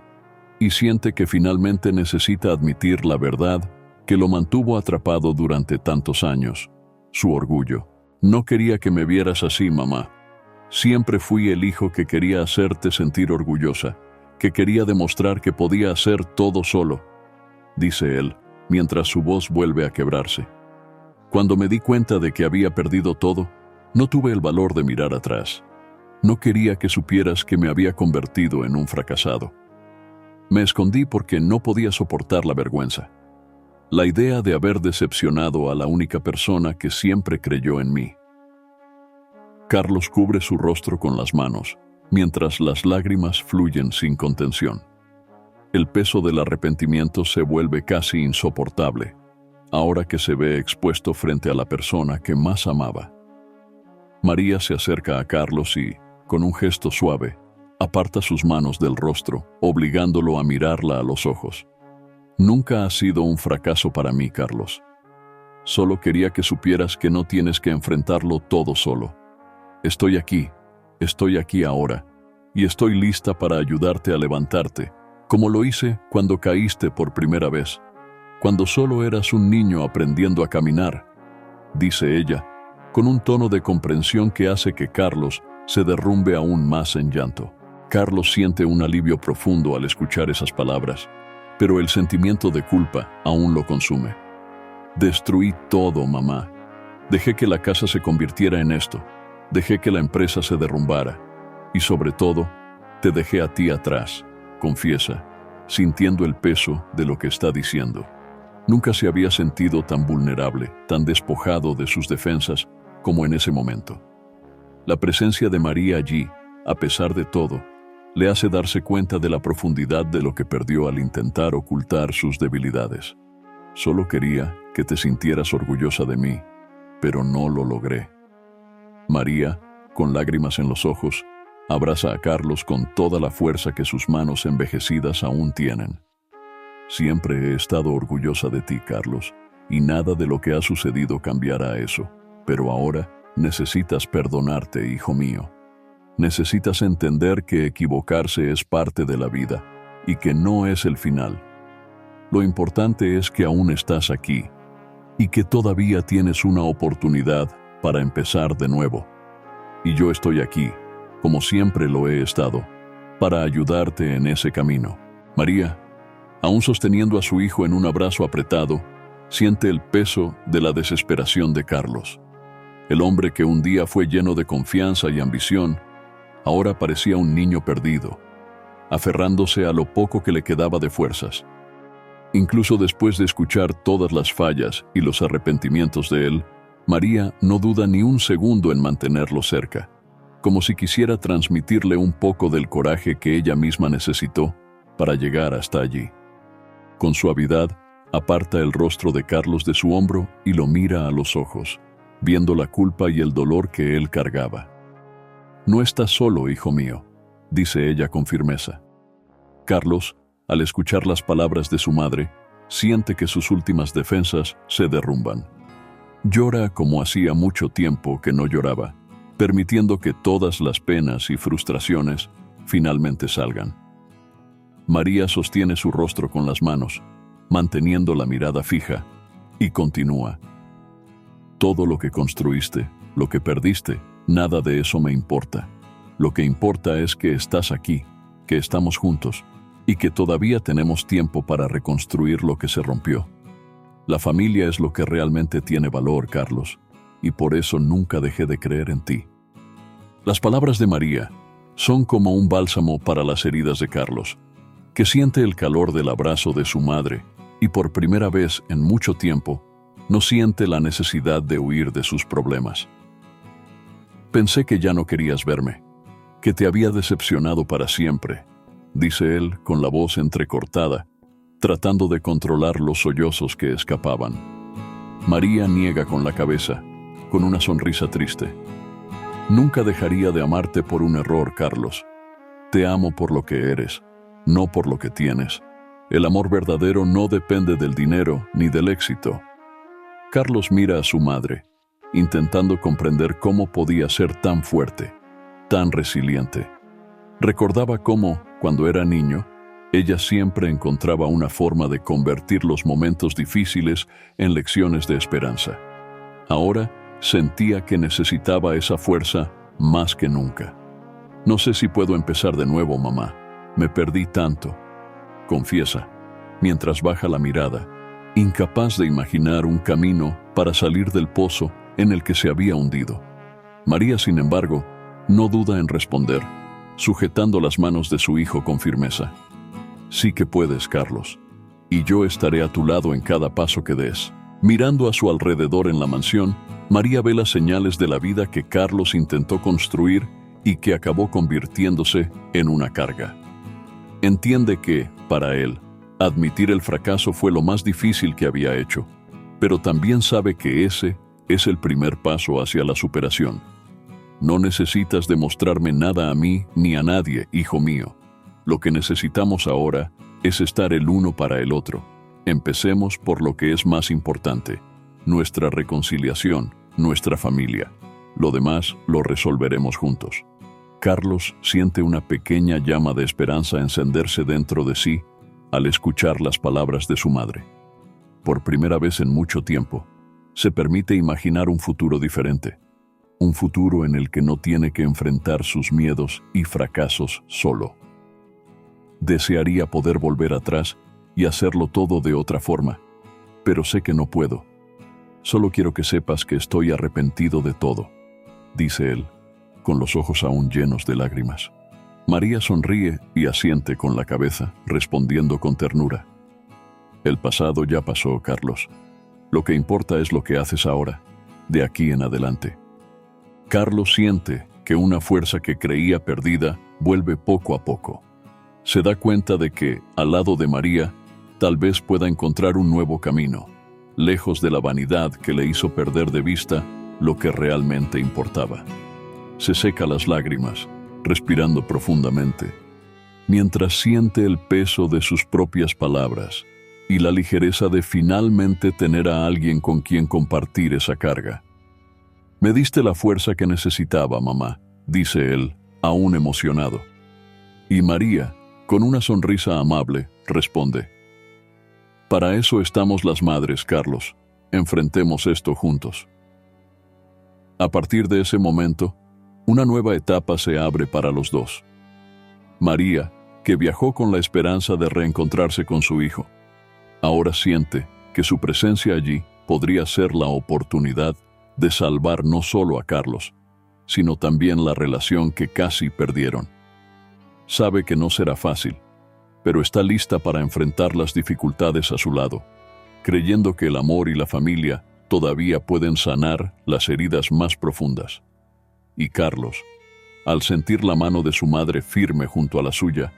y siente que finalmente necesita admitir la verdad que lo mantuvo atrapado durante tantos años, su orgullo. No quería que me vieras así, mamá. Siempre fui el hijo que quería hacerte sentir orgullosa, que quería demostrar que podía hacer todo solo, dice él, mientras su voz vuelve a quebrarse. Cuando me di cuenta de que había perdido todo, no tuve el valor de mirar atrás. No quería que supieras que me había convertido en un fracasado. Me escondí porque no podía soportar la vergüenza. La idea de haber decepcionado a la única persona que siempre creyó en mí. Carlos cubre su rostro con las manos, mientras las lágrimas fluyen sin contención. El peso del arrepentimiento se vuelve casi insoportable, ahora que se ve expuesto frente a la persona que más amaba. María se acerca a Carlos y, con un gesto suave, aparta sus manos del rostro, obligándolo a mirarla a los ojos. Nunca ha sido un fracaso para mí, Carlos. Solo quería que supieras que no tienes que enfrentarlo todo solo. Estoy aquí ahora, y estoy lista para ayudarte a levantarte, como lo hice cuando caíste por primera vez, cuando solo eras un niño aprendiendo a caminar, dice ella, con un tono de comprensión que hace que Carlos se derrumbe aún más en llanto. Carlos siente un alivio profundo al escuchar esas palabras, pero el sentimiento de culpa aún lo consume. Destruí todo, mamá. Dejé que la casa se convirtiera en esto. Dejé que la empresa se derrumbara. Y sobre todo, te dejé a ti atrás, confiesa, sintiendo el peso de lo que está diciendo. Nunca se había sentido tan vulnerable, tan despojado de sus defensas como en ese momento. La presencia de María allí, a pesar de todo, le hace darse cuenta de la profundidad de lo que perdió al intentar ocultar sus debilidades. Solo quería que te sintieras orgullosa de mí, pero no lo logré. María, con lágrimas en los ojos, abraza a Carlos con toda la fuerza que sus manos envejecidas aún tienen. Siempre he estado orgullosa de ti, Carlos, y nada de lo que ha sucedido cambiará eso, pero ahora necesitas perdonarte, hijo mío. Necesitas entender que equivocarse es parte de la vida y que no es el final. Lo importante es que aún estás aquí y que todavía tienes una oportunidad para empezar de nuevo. Y yo estoy aquí, como siempre lo he estado, para ayudarte en ese camino. María, aún sosteniendo a su hijo en un abrazo apretado, siente el peso de la desesperación de Carlos. El hombre que un día fue lleno de confianza y ambición, ahora parecía un niño perdido, aferrándose a lo poco que le quedaba de fuerzas. Incluso después de escuchar todas las fallas y los arrepentimientos de él, María no duda ni un segundo en mantenerlo cerca, como si quisiera transmitirle un poco del coraje que ella misma necesitó para llegar hasta allí. Con suavidad, aparta el rostro de Carlos de su hombro y lo mira a los ojos, viendo la culpa y el dolor que él cargaba. No estás solo, hijo mío. dice ella con firmeza. Carlos, al escuchar las palabras de su madre, siente que sus últimas defensas se derrumban. Llora como hacía mucho tiempo que no lloraba, permitiendo que todas las penas y frustraciones finalmente salgan. María sostiene su rostro con las manos, manteniendo la mirada fija, y continúa. Todo lo que construiste, lo que perdiste, nada de eso me importa. Lo que importa es que estás aquí, que estamos juntos, y que todavía tenemos tiempo para reconstruir lo que se rompió. La familia es lo que realmente tiene valor, Carlos, y por eso nunca dejé de creer en ti. Las palabras de María son como un bálsamo para las heridas de Carlos, que siente el calor del abrazo de su madre y por primera vez en mucho tiempo no siente la necesidad de huir de sus problemas. Pensé que ya no querías verme, que te había decepcionado para siempre, dice él con la voz entrecortada, tratando de controlar los sollozos que escapaban. María niega con la cabeza, con una sonrisa triste. Nunca dejaría de amarte por un error, Carlos. Te amo por lo que eres, no por lo que tienes. El amor verdadero no depende del dinero ni del éxito. Carlos mira a su madre, intentando comprender cómo podía ser tan fuerte, tan resiliente. Recordaba cómo, cuando era niño, ella siempre encontraba una forma de convertir los momentos difíciles en lecciones de esperanza. Ahora sentía que necesitaba esa fuerza más que nunca. No sé si puedo empezar de nuevo, mamá. Me perdí tanto, confiesa, mientras baja la mirada, incapaz de imaginar un camino para salir del pozo en el que se había hundido. María, sin embargo, no duda en responder, sujetando las manos de su hijo con firmeza. Sí que puedes, Carlos, y yo estaré a tu lado en cada paso que des. Mirando a su alrededor en la mansión, María ve las señales de la vida que Carlos intentó construir y que acabó convirtiéndose en una carga. Entiende que, para él, admitir el fracaso fue lo más difícil que había hecho, pero también sabe que ese es el primer paso hacia la superación. No necesitas demostrarme nada a mí ni a nadie, hijo mío. Lo que necesitamos ahora es estar el uno para el otro. Empecemos por lo que es más importante, nuestra reconciliación, nuestra familia. Lo demás lo resolveremos juntos. Carlos siente una pequeña llama de esperanza encenderse dentro de sí al escuchar las palabras de su madre. Por primera vez en mucho tiempo, se permite imaginar un futuro diferente. Un futuro en el que no tiene que enfrentar sus miedos y fracasos solo. Desearía poder volver atrás y hacerlo todo de otra forma, pero sé que no puedo. Solo quiero que sepas que estoy arrepentido de todo, dice él, con los ojos aún llenos de lágrimas. María sonríe y asiente con la cabeza, respondiendo con ternura. El pasado ya pasó, Carlos. Lo que importa es lo que haces ahora, de aquí en adelante. Carlos siente que una fuerza que creía perdida vuelve poco a poco. Se da cuenta de que, al lado de María, tal vez pueda encontrar un nuevo camino, lejos de la vanidad que le hizo perder de vista lo que realmente importaba. Se seca las lágrimas, respirando profundamente, mientras siente el peso de sus propias palabras y la ligereza de finalmente tener a alguien con quien compartir esa carga. Me diste la fuerza que necesitaba, mamá, dice él, aún emocionado. Y María, con una sonrisa amable, responde: para eso estamos las madres, Carlos. Enfrentemos esto juntos. A partir de ese momento, una nueva etapa se abre para los dos. María, que viajó con la esperanza de reencontrarse con su hijo, ahora siente que su presencia allí podría ser la oportunidad de salvar no solo a Carlos, sino también la relación que casi perdieron. Sabe que no será fácil, pero está lista para enfrentar las dificultades a su lado, creyendo que el amor y la familia todavía pueden sanar las heridas más profundas. Y Carlos, al sentir la mano de su madre firme junto a la suya,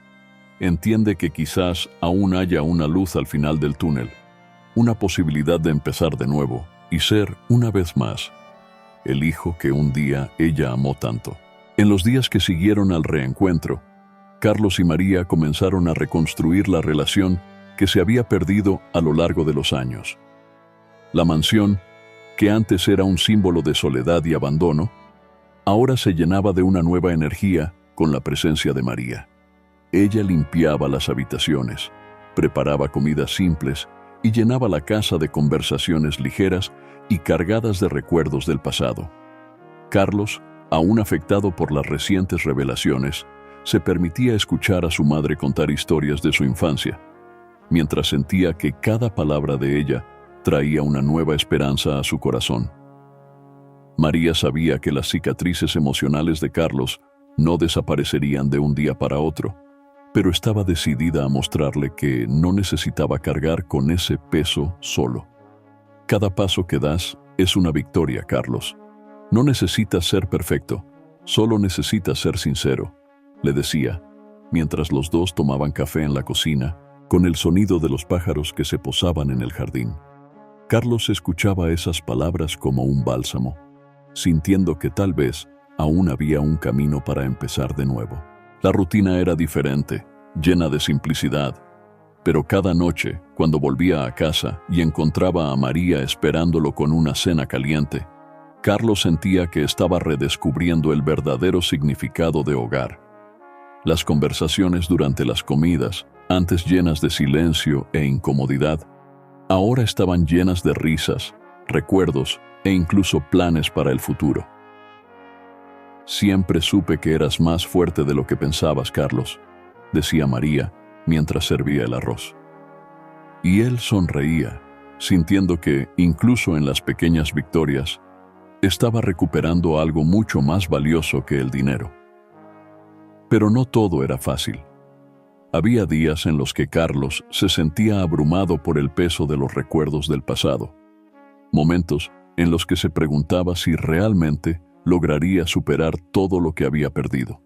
entiende que quizás aún haya una luz al final del túnel, una posibilidad de empezar de nuevo y ser, una vez más, el hijo que un día ella amó tanto. En los días que siguieron al reencuentro, Carlos y María comenzaron a reconstruir la relación que se había perdido a lo largo de los años. La mansión, que antes era un símbolo de soledad y abandono, ahora se llenaba de una nueva energía con la presencia de María. Ella limpiaba las habitaciones, preparaba comidas simples y llenaba la casa de conversaciones ligeras y cargadas de recuerdos del pasado. Carlos, aún afectado por las recientes revelaciones, se permitía escuchar a su madre contar historias de su infancia, mientras sentía que cada palabra de ella traía una nueva esperanza a su corazón. María sabía que las cicatrices emocionales de Carlos no desaparecerían de un día para otro, pero estaba decidida a mostrarle que no necesitaba cargar con ese peso solo. Cada paso que das es una victoria, Carlos. No necesitas ser perfecto, solo necesitas ser sincero, le decía, mientras los dos tomaban café en la cocina, con el sonido de los pájaros que se posaban en el jardín. Carlos escuchaba esas palabras como un bálsamo, sintiendo que tal vez aún había un camino para empezar de nuevo. La rutina era diferente, llena de simplicidad, pero cada noche, cuando volvía a casa y encontraba a María esperándolo con una cena caliente, Carlos sentía que estaba redescubriendo el verdadero significado de hogar. Las conversaciones durante las comidas, antes llenas de silencio e incomodidad, ahora estaban llenas de risas, recuerdos e incluso planes para el futuro. Siempre supe que eras más fuerte de lo que pensabas, Carlos, decía María mientras servía el arroz. Y él sonreía, sintiendo que, incluso en las pequeñas victorias, estaba recuperando algo mucho más valioso que el dinero. Pero no todo era fácil. Había días en los que Carlos se sentía abrumado por el peso de los recuerdos del pasado, momentos en los que se preguntaba si realmente lograría superar todo lo que había perdido.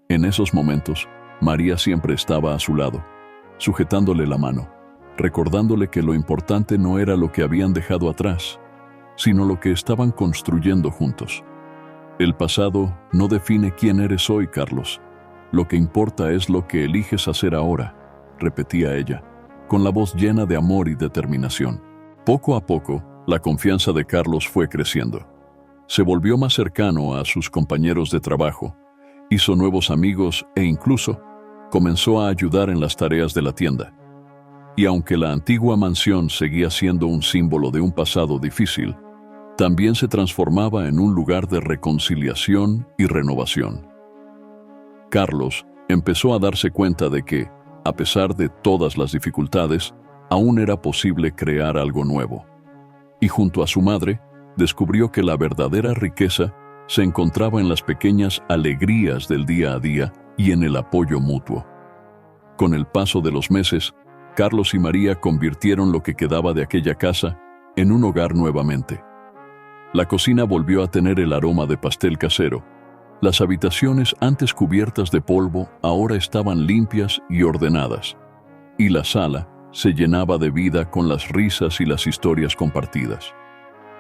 En esos momentos, María siempre estaba a su lado, sujetándole la mano, recordándole que lo importante no era lo que habían dejado atrás, sino lo que estaban construyendo juntos. El pasado no define quién eres hoy, Carlos. Lo que importa es lo que eliges hacer ahora, repetía ella, con la voz llena de amor y determinación. Poco a poco, la confianza de Carlos fue creciendo. Se volvió más cercano a sus compañeros de trabajo, hizo nuevos amigos e incluso comenzó a ayudar en las tareas de la tienda. Y aunque la antigua mansión seguía siendo un símbolo de un pasado difícil, también se transformaba en un lugar de reconciliación y renovación. Carlos empezó a darse cuenta de que, a pesar de todas las dificultades, aún era posible crear algo nuevo. Y junto a su madre, descubrió que la verdadera riqueza se encontraba en las pequeñas alegrías del día a día y en el apoyo mutuo. Con el paso de los meses, Carlos y María convirtieron lo que quedaba de aquella casa en un hogar nuevamente. La cocina volvió a tener el aroma de pastel casero. Las habitaciones antes cubiertas de polvo ahora estaban limpias y ordenadas, y la sala se llenaba de vida con las risas y las historias compartidas.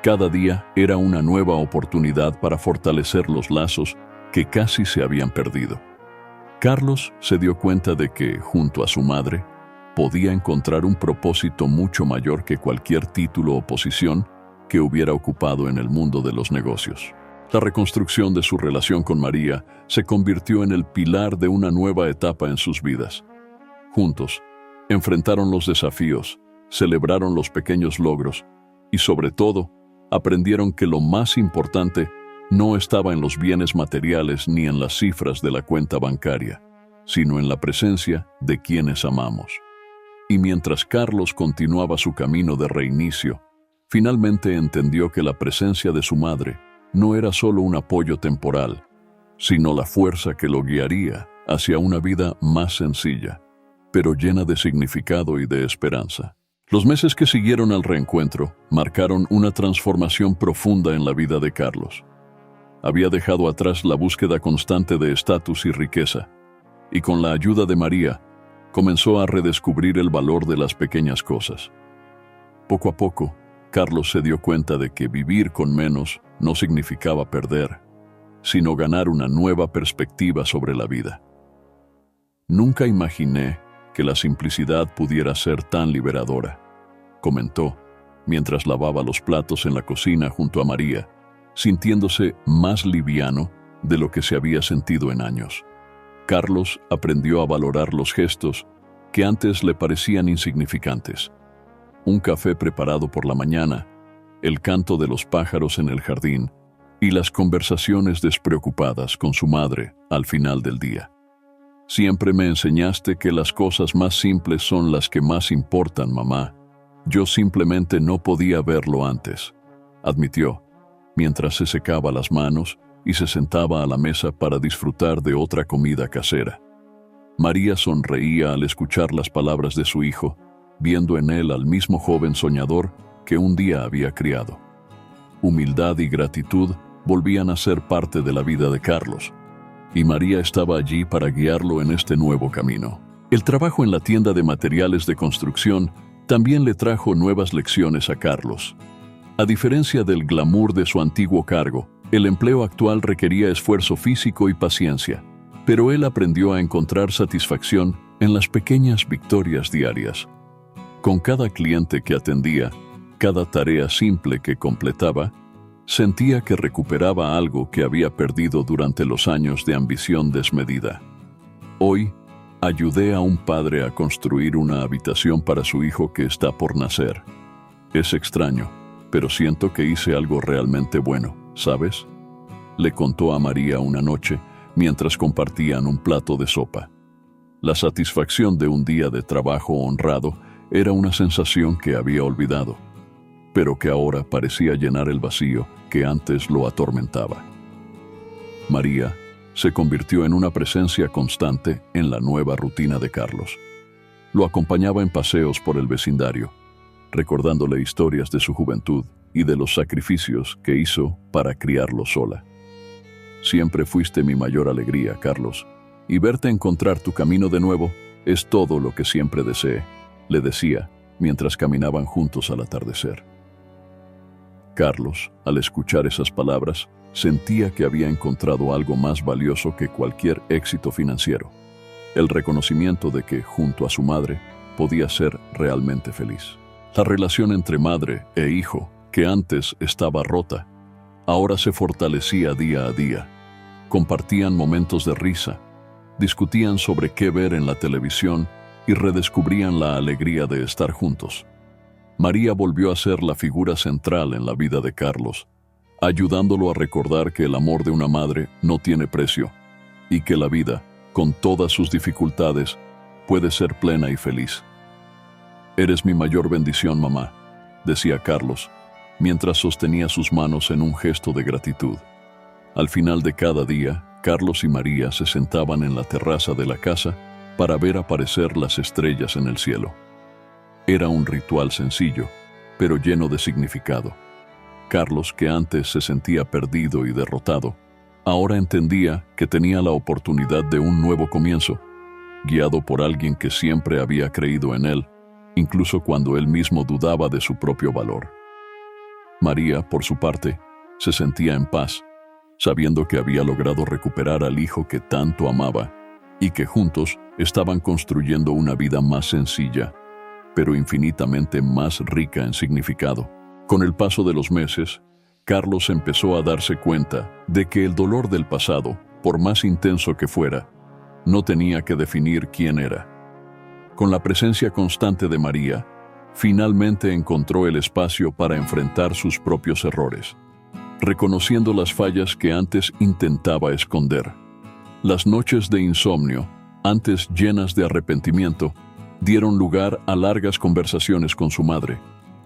Cada día era una nueva oportunidad para fortalecer los lazos que casi se habían perdido. Carlos se dio cuenta de que, junto a su madre, podía encontrar un propósito mucho mayor que cualquier título o posición que hubiera ocupado en el mundo de los negocios. La reconstrucción de su relación con María se convirtió en el pilar de una nueva etapa en sus vidas. Juntos, enfrentaron los desafíos, celebraron los pequeños logros y, sobre todo, aprendieron que lo más importante no estaba en los bienes materiales ni en las cifras de la cuenta bancaria, sino en la presencia de quienes amamos. Y mientras Carlos continuaba su camino de reinicio, finalmente entendió que la presencia de su madre no era solo un apoyo temporal, sino la fuerza que lo guiaría hacia una vida más sencilla, pero llena de significado y de esperanza. Los meses que siguieron al reencuentro marcaron una transformación profunda en la vida de Carlos. Había dejado atrás la búsqueda constante de estatus y riqueza, y con la ayuda de María, comenzó a redescubrir el valor de las pequeñas cosas. Poco a poco, Carlos se dio cuenta de que vivir con menos no significaba perder, sino ganar una nueva perspectiva sobre la vida. Nunca imaginé que la simplicidad pudiera ser tan liberadora, comentó, mientras lavaba los platos en la cocina junto a María, sintiéndose más liviano de lo que se había sentido en años. Carlos aprendió a valorar los gestos que antes le parecían insignificantes. Un café preparado por la mañana, el canto de los pájaros en el jardín y las conversaciones despreocupadas con su madre al final del día. Siempre me enseñaste que las cosas más simples son las que más importan, mamá. Yo simplemente no podía verlo antes, admitió, mientras se secaba las manos y se sentaba a la mesa para disfrutar de otra comida casera. María sonreía al escuchar las palabras de su hijo, viendo en él al mismo joven soñador que un día había criado. Humildad y gratitud volvían a ser parte de la vida de Carlos, y María estaba allí para guiarlo en este nuevo camino. El trabajo en la tienda de materiales de construcción también le trajo nuevas lecciones a Carlos. A diferencia del glamour de su antiguo cargo, el empleo actual requería esfuerzo físico y paciencia, pero él aprendió a encontrar satisfacción en las pequeñas victorias diarias. Con cada cliente que atendía, cada tarea simple que completaba, sentía que recuperaba algo que había perdido durante los años de ambición desmedida. Hoy, ayudé a un padre a construir una habitación para su hijo que está por nacer. Es extraño, pero siento que hice algo realmente bueno, ¿sabes? Le contó a María una noche mientras compartían un plato de sopa. La satisfacción de un día de trabajo honrado era una sensación que había olvidado, pero que ahora parecía llenar el vacío que antes lo atormentaba. María se convirtió en una presencia constante en la nueva rutina de Carlos. Lo acompañaba en paseos por el vecindario, recordándole historias de su juventud y de los sacrificios que hizo para criarlo sola. Siempre fuiste mi mayor alegría, Carlos, y verte encontrar tu camino de nuevo es todo lo que siempre deseé, le decía mientras caminaban juntos al atardecer. Carlos, al escuchar esas palabras, sentía que había encontrado algo más valioso que cualquier éxito financiero: el reconocimiento de que, junto a su madre, podía ser realmente feliz. La relación entre madre e hijo, que antes estaba rota, ahora se fortalecía día a día. Compartían momentos de risa, discutían sobre qué ver en la televisión y redescubrían la alegría de estar juntos. María volvió a ser la figura central en la vida de Carlos, ayudándolo a recordar que el amor de una madre no tiene precio y que la vida, con todas sus dificultades, puede ser plena y feliz. «Eres mi mayor bendición, mamá», decía Carlos, mientras sostenía sus manos en un gesto de gratitud. Al final de cada día, Carlos y María se sentaban en la terraza de la casa para ver aparecer las estrellas en el cielo. Era un ritual sencillo, pero lleno de significado. Carlos, que antes se sentía perdido y derrotado, ahora entendía que tenía la oportunidad de un nuevo comienzo, guiado por alguien que siempre había creído en él, incluso cuando él mismo dudaba de su propio valor. María, por su parte, se sentía en paz, sabiendo que había logrado recuperar al hijo que tanto amaba y que juntos estaban construyendo una vida más sencilla, pero infinitamente más rica en significado. Con el paso de los meses, Carlos empezó a darse cuenta de que el dolor del pasado, por más intenso que fuera, no tenía que definir quién era. Con la presencia constante de María, finalmente encontró el espacio para enfrentar sus propios errores, reconociendo las fallas que antes intentaba esconder. Las noches de insomnio, antes llenas de arrepentimiento, dieron lugar a largas conversaciones con su madre,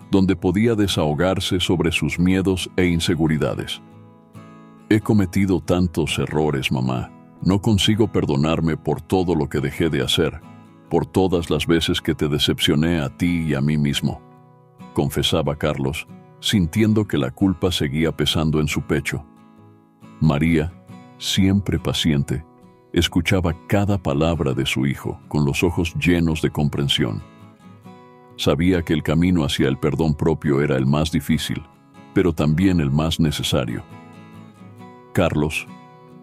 donde podía desahogarse sobre sus miedos e inseguridades. «He cometido tantos errores, mamá. No consigo perdonarme por todo lo que dejé de hacer, por todas las veces que te decepcioné a ti y a mí mismo», confesaba Carlos, sintiendo que la culpa seguía pesando en su pecho. María, siempre paciente, escuchaba cada palabra de su hijo con los ojos llenos de comprensión. Sabía que el camino hacia el perdón propio era el más difícil, pero también el más necesario. «Carlos,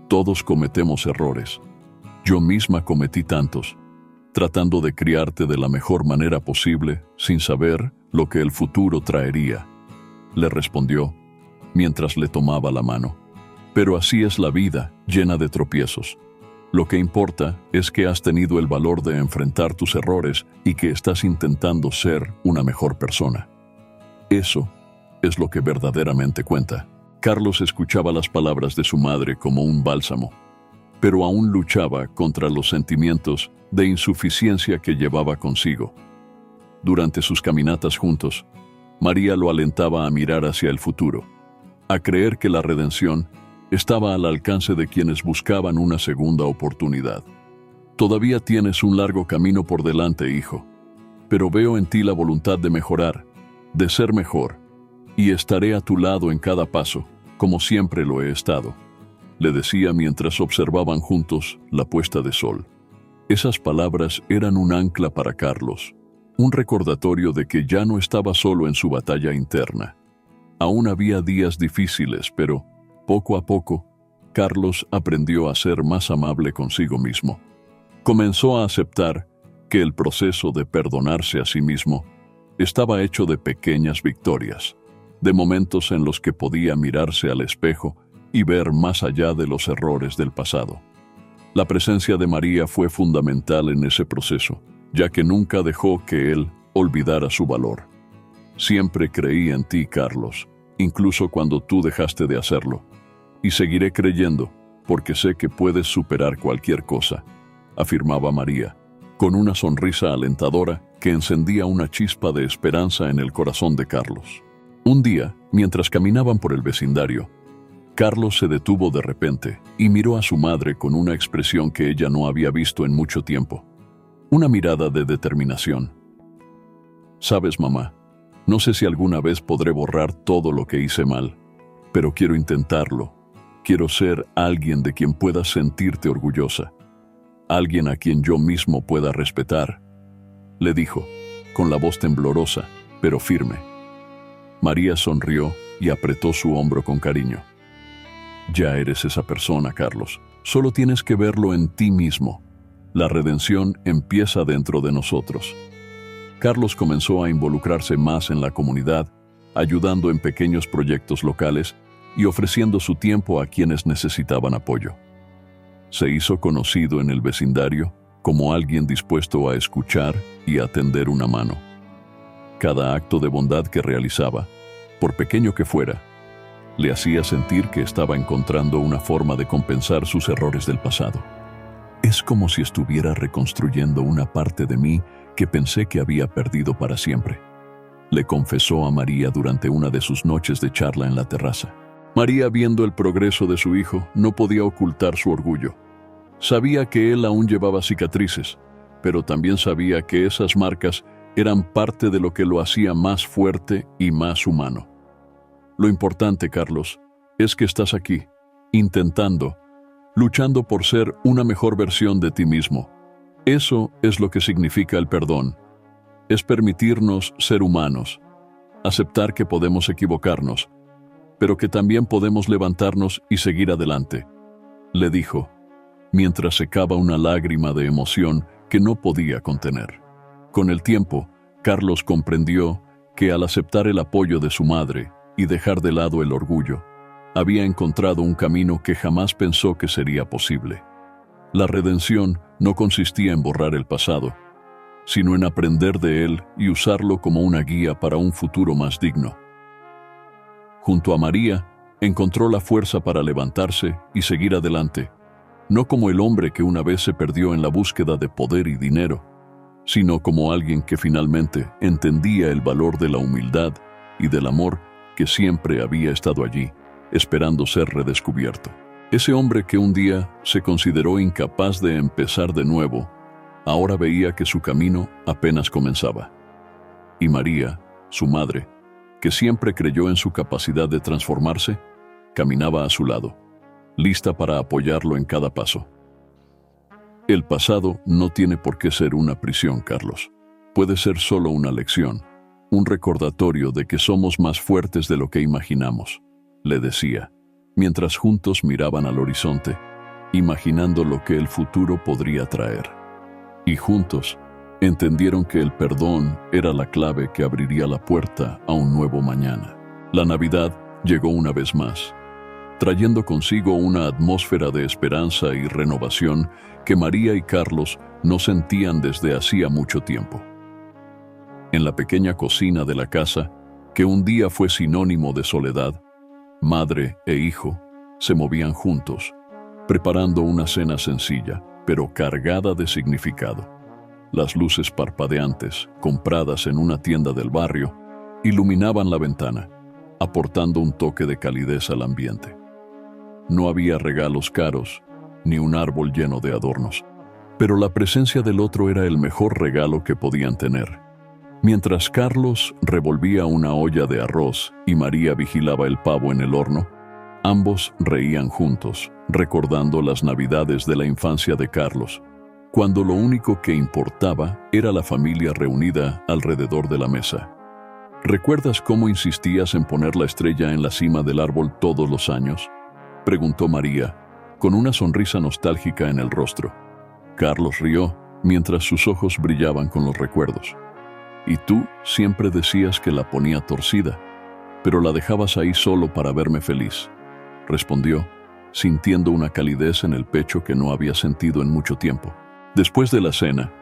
todos cometemos errores. Yo misma cometí tantos, tratando de criarte de la mejor manera posible, sin saber lo que el futuro traería, le respondió, mientras le tomaba la mano. Pero así es la vida, llena de tropiezos. Lo que importa es que has tenido el valor de enfrentar tus errores y que estás intentando ser una mejor persona. Eso es lo que verdaderamente cuenta. Carlos escuchaba las palabras de su madre como un bálsamo, pero aún luchaba contra los sentimientos de insuficiencia que llevaba consigo. Durante sus caminatas juntos, María lo alentaba a mirar hacia el futuro, a creer que la redención estaba al alcance de quienes buscaban una segunda oportunidad. Todavía tienes un largo camino por delante, hijo, pero veo en ti la voluntad de mejorar, de ser mejor, y estaré a tu lado en cada paso, como siempre lo he estado, le decía mientras observaban juntos la puesta de sol. Esas palabras eran un ancla para Carlos, un recordatorio de que ya no estaba solo en su batalla interna. Aún había días difíciles, pero poco a poco, Carlos aprendió a ser más amable consigo mismo. Comenzó a aceptar que el proceso de perdonarse a sí mismo estaba hecho de pequeñas victorias, de momentos en los que podía mirarse al espejo y ver más allá de los errores del pasado. La presencia de María fue fundamental en ese proceso, ya que nunca dejó que él olvidara su valor. Siempre creí en ti, Carlos, incluso cuando tú dejaste de hacerlo. Y seguiré creyendo, porque sé que puedes superar cualquier cosa, afirmaba María, con una sonrisa alentadora que encendía una chispa de esperanza en el corazón de Carlos. Un día, mientras caminaban por el vecindario, Carlos se detuvo de repente y miró a su madre con una expresión que ella no había visto en mucho tiempo. Una mirada de determinación. Sabes, mamá, no sé si alguna vez podré borrar todo lo que hice mal, pero quiero intentarlo. Quiero ser alguien de quien puedas sentirte orgullosa, alguien a quien yo mismo pueda respetar, le dijo, con la voz temblorosa, pero firme. María sonrió y apretó su hombro con cariño. Ya eres esa persona, Carlos. Solo tienes que verlo en ti mismo. La redención empieza dentro de nosotros. Carlos comenzó a involucrarse más en la comunidad, ayudando en pequeños proyectos locales y ofreciendo su tiempo a quienes necesitaban apoyo. Se hizo conocido en el vecindario como alguien dispuesto a escuchar y a tender una mano. Cada acto de bondad que realizaba, por pequeño que fuera, le hacía sentir que estaba encontrando una forma de compensar sus errores del pasado. Es como si estuviera reconstruyendo una parte de mí que pensé que había perdido para siempre, le confesó a María durante una de sus noches de charla en la terraza. María, viendo el progreso de su hijo, no podía ocultar su orgullo. Sabía que él aún llevaba cicatrices, pero también sabía que esas marcas eran parte de lo que lo hacía más fuerte y más humano. Lo importante, Carlos, es que estás aquí, intentando, luchando por ser una mejor versión de ti mismo. Eso es lo que significa el perdón. Es permitirnos ser humanos, aceptar que podemos equivocarnos, pero que también podemos levantarnos y seguir adelante, le dijo, mientras secaba una lágrima de emoción que no podía contener. Con el tiempo, Carlos comprendió que al aceptar el apoyo de su madre y dejar de lado el orgullo, había encontrado un camino que jamás pensó que sería posible. La redención no consistía en borrar el pasado, sino en aprender de él y usarlo como una guía para un futuro más digno. Junto a María, encontró la fuerza para levantarse y seguir adelante, no como el hombre que una vez se perdió en la búsqueda de poder y dinero, sino como alguien que finalmente entendía el valor de la humildad y del amor que siempre había estado allí, esperando ser redescubierto. Ese hombre que un día se consideró incapaz de empezar de nuevo, ahora veía que su camino apenas comenzaba. Y María, su madre, que siempre creyó en su capacidad de transformarse, caminaba a su lado, lista para apoyarlo en cada paso. El pasado no tiene por qué ser una prisión, Carlos. Puede ser solo una lección, un recordatorio de que somos más fuertes de lo que imaginamos, le decía, mientras juntos miraban al horizonte, imaginando lo que el futuro podría traer. Y juntos, entendieron que el perdón era la clave que abriría la puerta a un nuevo mañana. La Navidad llegó una vez más, trayendo consigo una atmósfera de esperanza y renovación que María y Carlos no sentían desde hacía mucho tiempo. En la pequeña cocina de la casa, que un día fue sinónimo de soledad, madre e hijo se movían juntos, preparando una cena sencilla, pero cargada de significado. Las luces parpadeantes, compradas en una tienda del barrio, iluminaban la ventana, aportando un toque de calidez al ambiente. No había regalos caros, ni un árbol lleno de adornos, pero la presencia del otro era el mejor regalo que podían tener. Mientras Carlos revolvía una olla de arroz y María vigilaba el pavo en el horno, ambos reían juntos, recordando las Navidades de la infancia de Carlos, cuando lo único que importaba era la familia reunida alrededor de la mesa. ¿Recuerdas cómo insistías en poner la estrella en la cima del árbol todos los años?, preguntó María, con una sonrisa nostálgica en el rostro. Carlos rió, mientras sus ojos brillaban con los recuerdos. Y tú siempre decías que la ponía torcida, pero la dejabas ahí solo para verme feliz, respondió, sintiendo una calidez en el pecho que no había sentido en mucho tiempo. Después de la cena,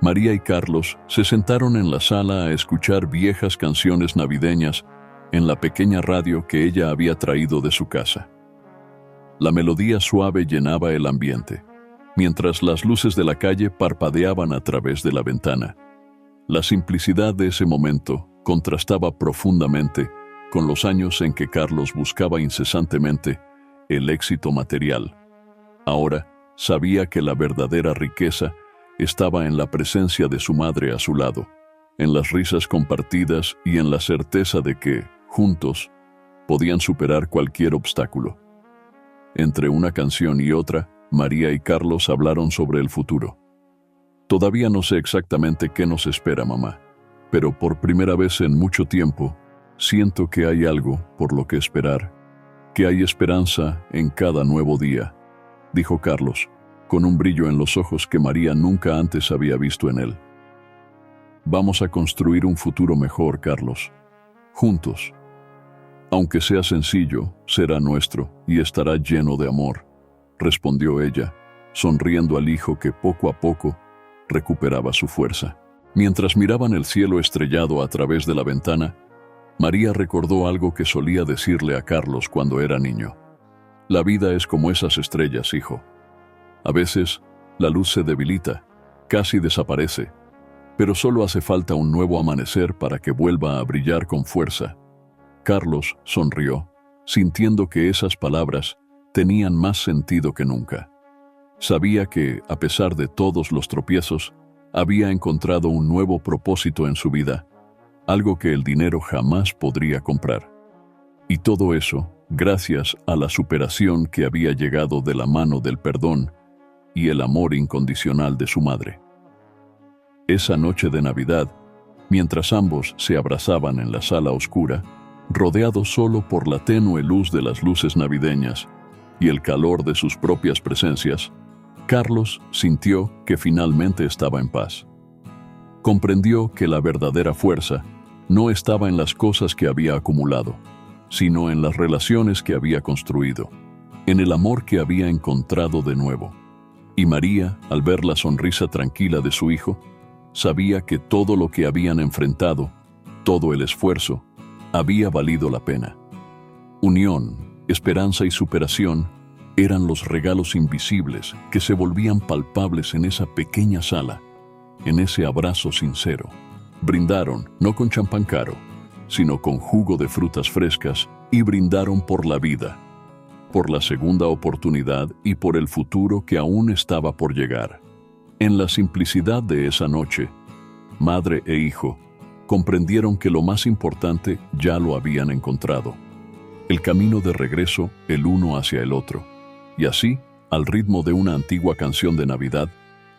María y Carlos se sentaron en la sala a escuchar viejas canciones navideñas en la pequeña radio que ella había traído de su casa. La melodía suave llenaba el ambiente, mientras las luces de la calle parpadeaban a través de la ventana. La simplicidad de ese momento contrastaba profundamente con los años en que Carlos buscaba incesantemente el éxito material. Ahora sabía que la verdadera riqueza estaba en la presencia de su madre a su lado, en las risas compartidas y en la certeza de que, juntos, podían superar cualquier obstáculo. Entre una canción y otra, María y Carlos hablaron sobre el futuro. Todavía no sé exactamente qué nos espera, mamá, pero por primera vez en mucho tiempo, siento que hay algo por lo que esperar, que hay esperanza en cada nuevo día, dijo Carlos, con un brillo en los ojos que María nunca antes había visto en él. Vamos a construir un futuro mejor, Carlos, juntos. Aunque sea sencillo, será nuestro y estará lleno de amor, respondió ella, sonriendo al hijo que poco a poco recuperaba su fuerza. Mientras miraban el cielo estrellado a través de la ventana, María recordó algo que solía decirle a Carlos cuando era niño. La vida es como esas estrellas, hijo. A veces, la luz se debilita, casi desaparece, pero solo hace falta un nuevo amanecer para que vuelva a brillar con fuerza. Carlos sonrió, sintiendo que esas palabras tenían más sentido que nunca. Sabía que, a pesar de todos los tropiezos, había encontrado un nuevo propósito en su vida, algo que el dinero jamás podría comprar. Y todo eso, gracias a la superación que había llegado de la mano del perdón y el amor incondicional de su madre. Esa noche de Navidad, mientras ambos se abrazaban en la sala oscura, rodeados solo por la tenue luz de las luces navideñas y el calor de sus propias presencias, Carlos sintió que finalmente estaba en paz. Comprendió que la verdadera fuerza no estaba en las cosas que había acumulado, sino en las relaciones que había construido, en el amor que había encontrado de nuevo. Y María, al ver la sonrisa tranquila de su hijo, sabía que todo lo que habían enfrentado, todo el esfuerzo, había valido la pena. Unión, esperanza y superación eran los regalos invisibles que se volvían palpables en esa pequeña sala, en ese abrazo sincero. Brindaron, no con champán caro, sino con jugo de frutas frescas, y brindaron por la vida, por la segunda oportunidad y por el futuro que aún estaba por llegar. En la simplicidad de esa noche, madre e hijo comprendieron que lo más importante ya lo habían encontrado, el camino de regreso el uno hacia el otro. Y así, al ritmo de una antigua canción de Navidad,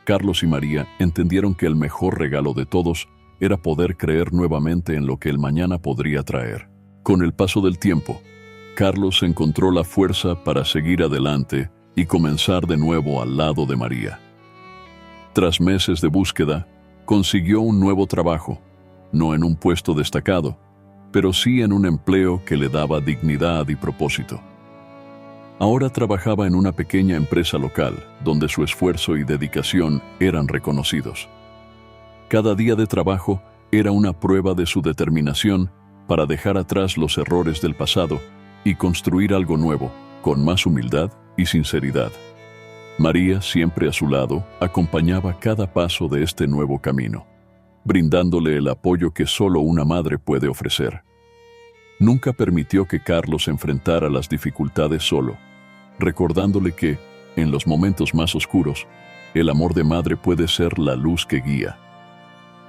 Carlos y María entendieron que el mejor regalo de todos era poder creer nuevamente en lo que el mañana podría traer. Con el paso del tiempo, Carlos encontró la fuerza para seguir adelante y comenzar de nuevo al lado de María. Tras meses de búsqueda, consiguió un nuevo trabajo, no en un puesto destacado, pero sí en un empleo que le daba dignidad y propósito. Ahora trabajaba en una pequeña empresa local, donde su esfuerzo y dedicación eran reconocidos. Cada día de trabajo era una prueba de su determinación para dejar atrás los errores del pasado y construir algo nuevo, con más humildad y sinceridad. María, siempre a su lado, acompañaba cada paso de este nuevo camino, brindándole el apoyo que solo una madre puede ofrecer. Nunca permitió que Carlos enfrentara las dificultades solo, recordándole que, en los momentos más oscuros, el amor de madre puede ser la luz que guía.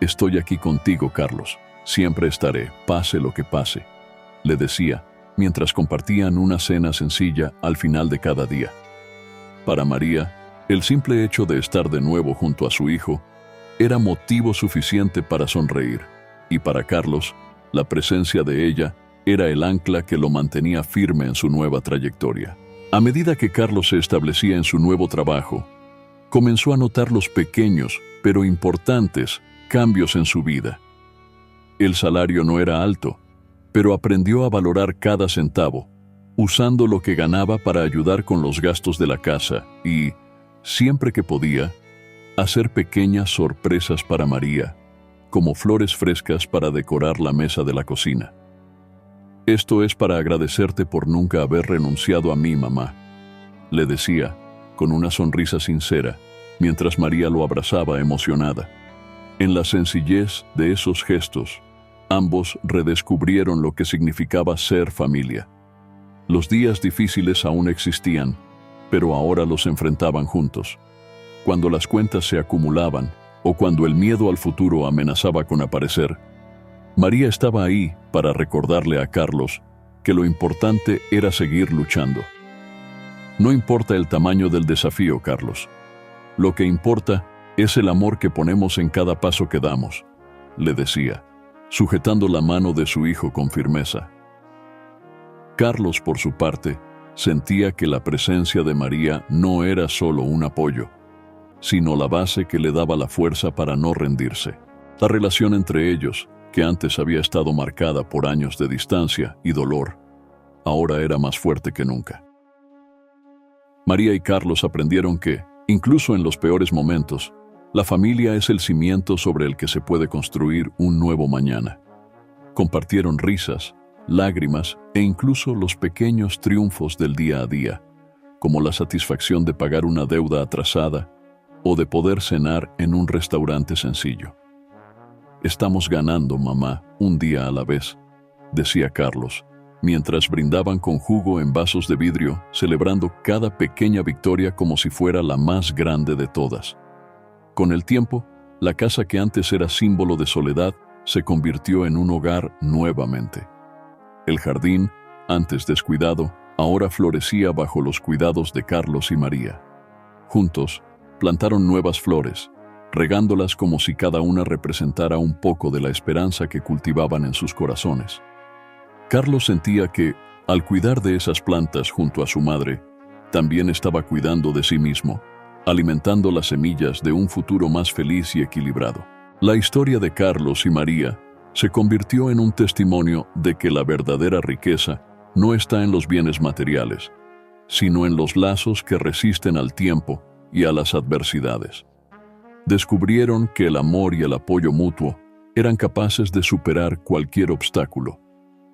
«Estoy aquí contigo, Carlos. Siempre estaré, pase lo que pase», le decía, mientras compartían una cena sencilla al final de cada día. Para María, el simple hecho de estar de nuevo junto a su hijo era motivo suficiente para sonreír, y para Carlos, la presencia de ella era el ancla que lo mantenía firme en su nueva trayectoria. A medida que Carlos se establecía en su nuevo trabajo, comenzó a notar los pequeños, pero importantes, cambios en su vida. El salario no era alto, pero aprendió a valorar cada centavo, usando lo que ganaba para ayudar con los gastos de la casa y, siempre que podía, hacer pequeñas sorpresas para María, como flores frescas para decorar la mesa de la cocina. «Esto es para agradecerte por nunca haber renunciado a mí, mamá», le decía, con una sonrisa sincera, mientras María lo abrazaba emocionada. En la sencillez de esos gestos, ambos redescubrieron lo que significaba ser familia. Los días difíciles aún existían, pero ahora los enfrentaban juntos. Cuando las cuentas se acumulaban o cuando el miedo al futuro amenazaba con aparecer, María estaba ahí para recordarle a Carlos que lo importante era seguir luchando. «No importa el tamaño del desafío, Carlos. Lo que importa es el amor que ponemos en cada paso que damos», le decía, sujetando la mano de su hijo con firmeza. Carlos, por su parte, sentía que la presencia de María no era solo un apoyo, sino la base que le daba la fuerza para no rendirse. La relación entre ellos, que antes había estado marcada por años de distancia y dolor, ahora era más fuerte que nunca. María y Carlos aprendieron que, incluso en los peores momentos, la familia es el cimiento sobre el que se puede construir un nuevo mañana. Compartieron risas, lágrimas e incluso los pequeños triunfos del día a día, como la satisfacción de pagar una deuda atrasada o de poder cenar en un restaurante sencillo. «Estamos ganando, mamá, un día a la vez», decía Carlos, mientras brindaban con jugo en vasos de vidrio, celebrando cada pequeña victoria como si fuera la más grande de todas. Con el tiempo, la casa que antes era símbolo de soledad se convirtió en un hogar nuevamente. El jardín, antes descuidado, ahora florecía bajo los cuidados de Carlos y María. Juntos, plantaron nuevas flores, regándolas como si cada una representara un poco de la esperanza que cultivaban en sus corazones. Carlos sentía que, al cuidar de esas plantas junto a su madre, también estaba cuidando de sí mismo, alimentando las semillas de un futuro más feliz y equilibrado. La historia de Carlos y María se convirtió en un testimonio de que la verdadera riqueza no está en los bienes materiales, sino en los lazos que resisten al tiempo y a las adversidades. Descubrieron que el amor y el apoyo mutuo eran capaces de superar cualquier obstáculo,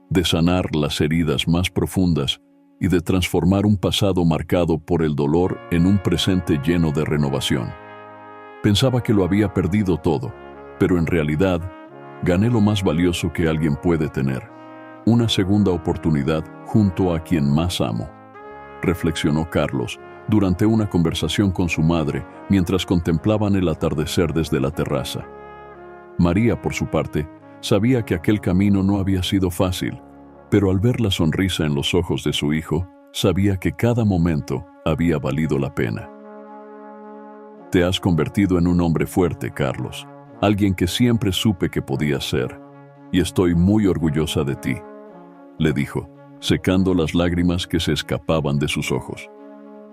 de sanar las heridas más profundas y de transformar un pasado marcado por el dolor en un presente lleno de renovación. Pensaba que lo había perdido todo, pero en realidad gané lo más valioso que alguien puede tener: una segunda oportunidad junto a quien más amo, reflexionó Carlos durante una conversación con su madre mientras contemplaban el atardecer desde la terraza. María, por su parte, sabía que aquel camino no había sido fácil, pero al ver la sonrisa en los ojos de su hijo, sabía que cada momento había valido la pena. «Te has convertido en un hombre fuerte, Carlos, alguien que siempre supe que podías ser, y estoy muy orgullosa de ti», le dijo, secando las lágrimas que se escapaban de sus ojos.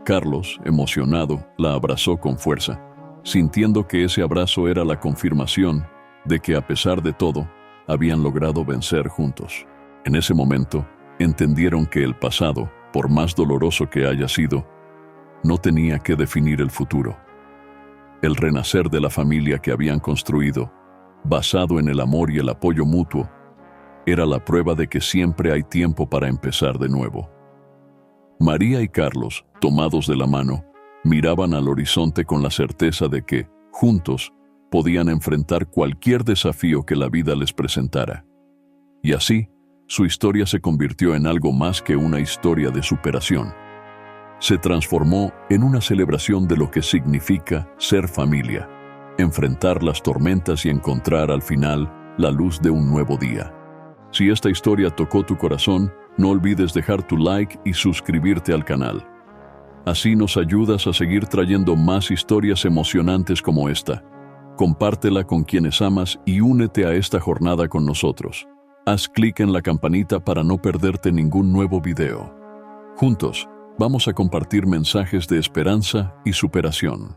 Carlos, emocionado, la abrazó con fuerza, sintiendo que ese abrazo era la confirmación de que, a pesar de todo, habían logrado vencer juntos. En ese momento, entendieron que el pasado, por más doloroso que haya sido, no tenía que definir el futuro. El renacer de la familia que habían construido, basado en el amor y el apoyo mutuo, era la prueba de que siempre hay tiempo para empezar de nuevo. María y Carlos, tomados de la mano, miraban al horizonte con la certeza de que, juntos, podían enfrentar cualquier desafío que la vida les presentara. Y así, su historia se convirtió en algo más que una historia de superación. Se transformó en una celebración de lo que significa ser familia, enfrentar las tormentas y encontrar al final la luz de un nuevo día. Si esta historia tocó tu corazón, no olvides dejar tu like y suscribirte al canal. Así nos ayudas a seguir trayendo más historias emocionantes como esta. Compártela con quienes amas y únete a esta jornada con nosotros. Haz clic en la campanita para no perderte ningún nuevo video. Juntos, vamos a compartir mensajes de esperanza y superación.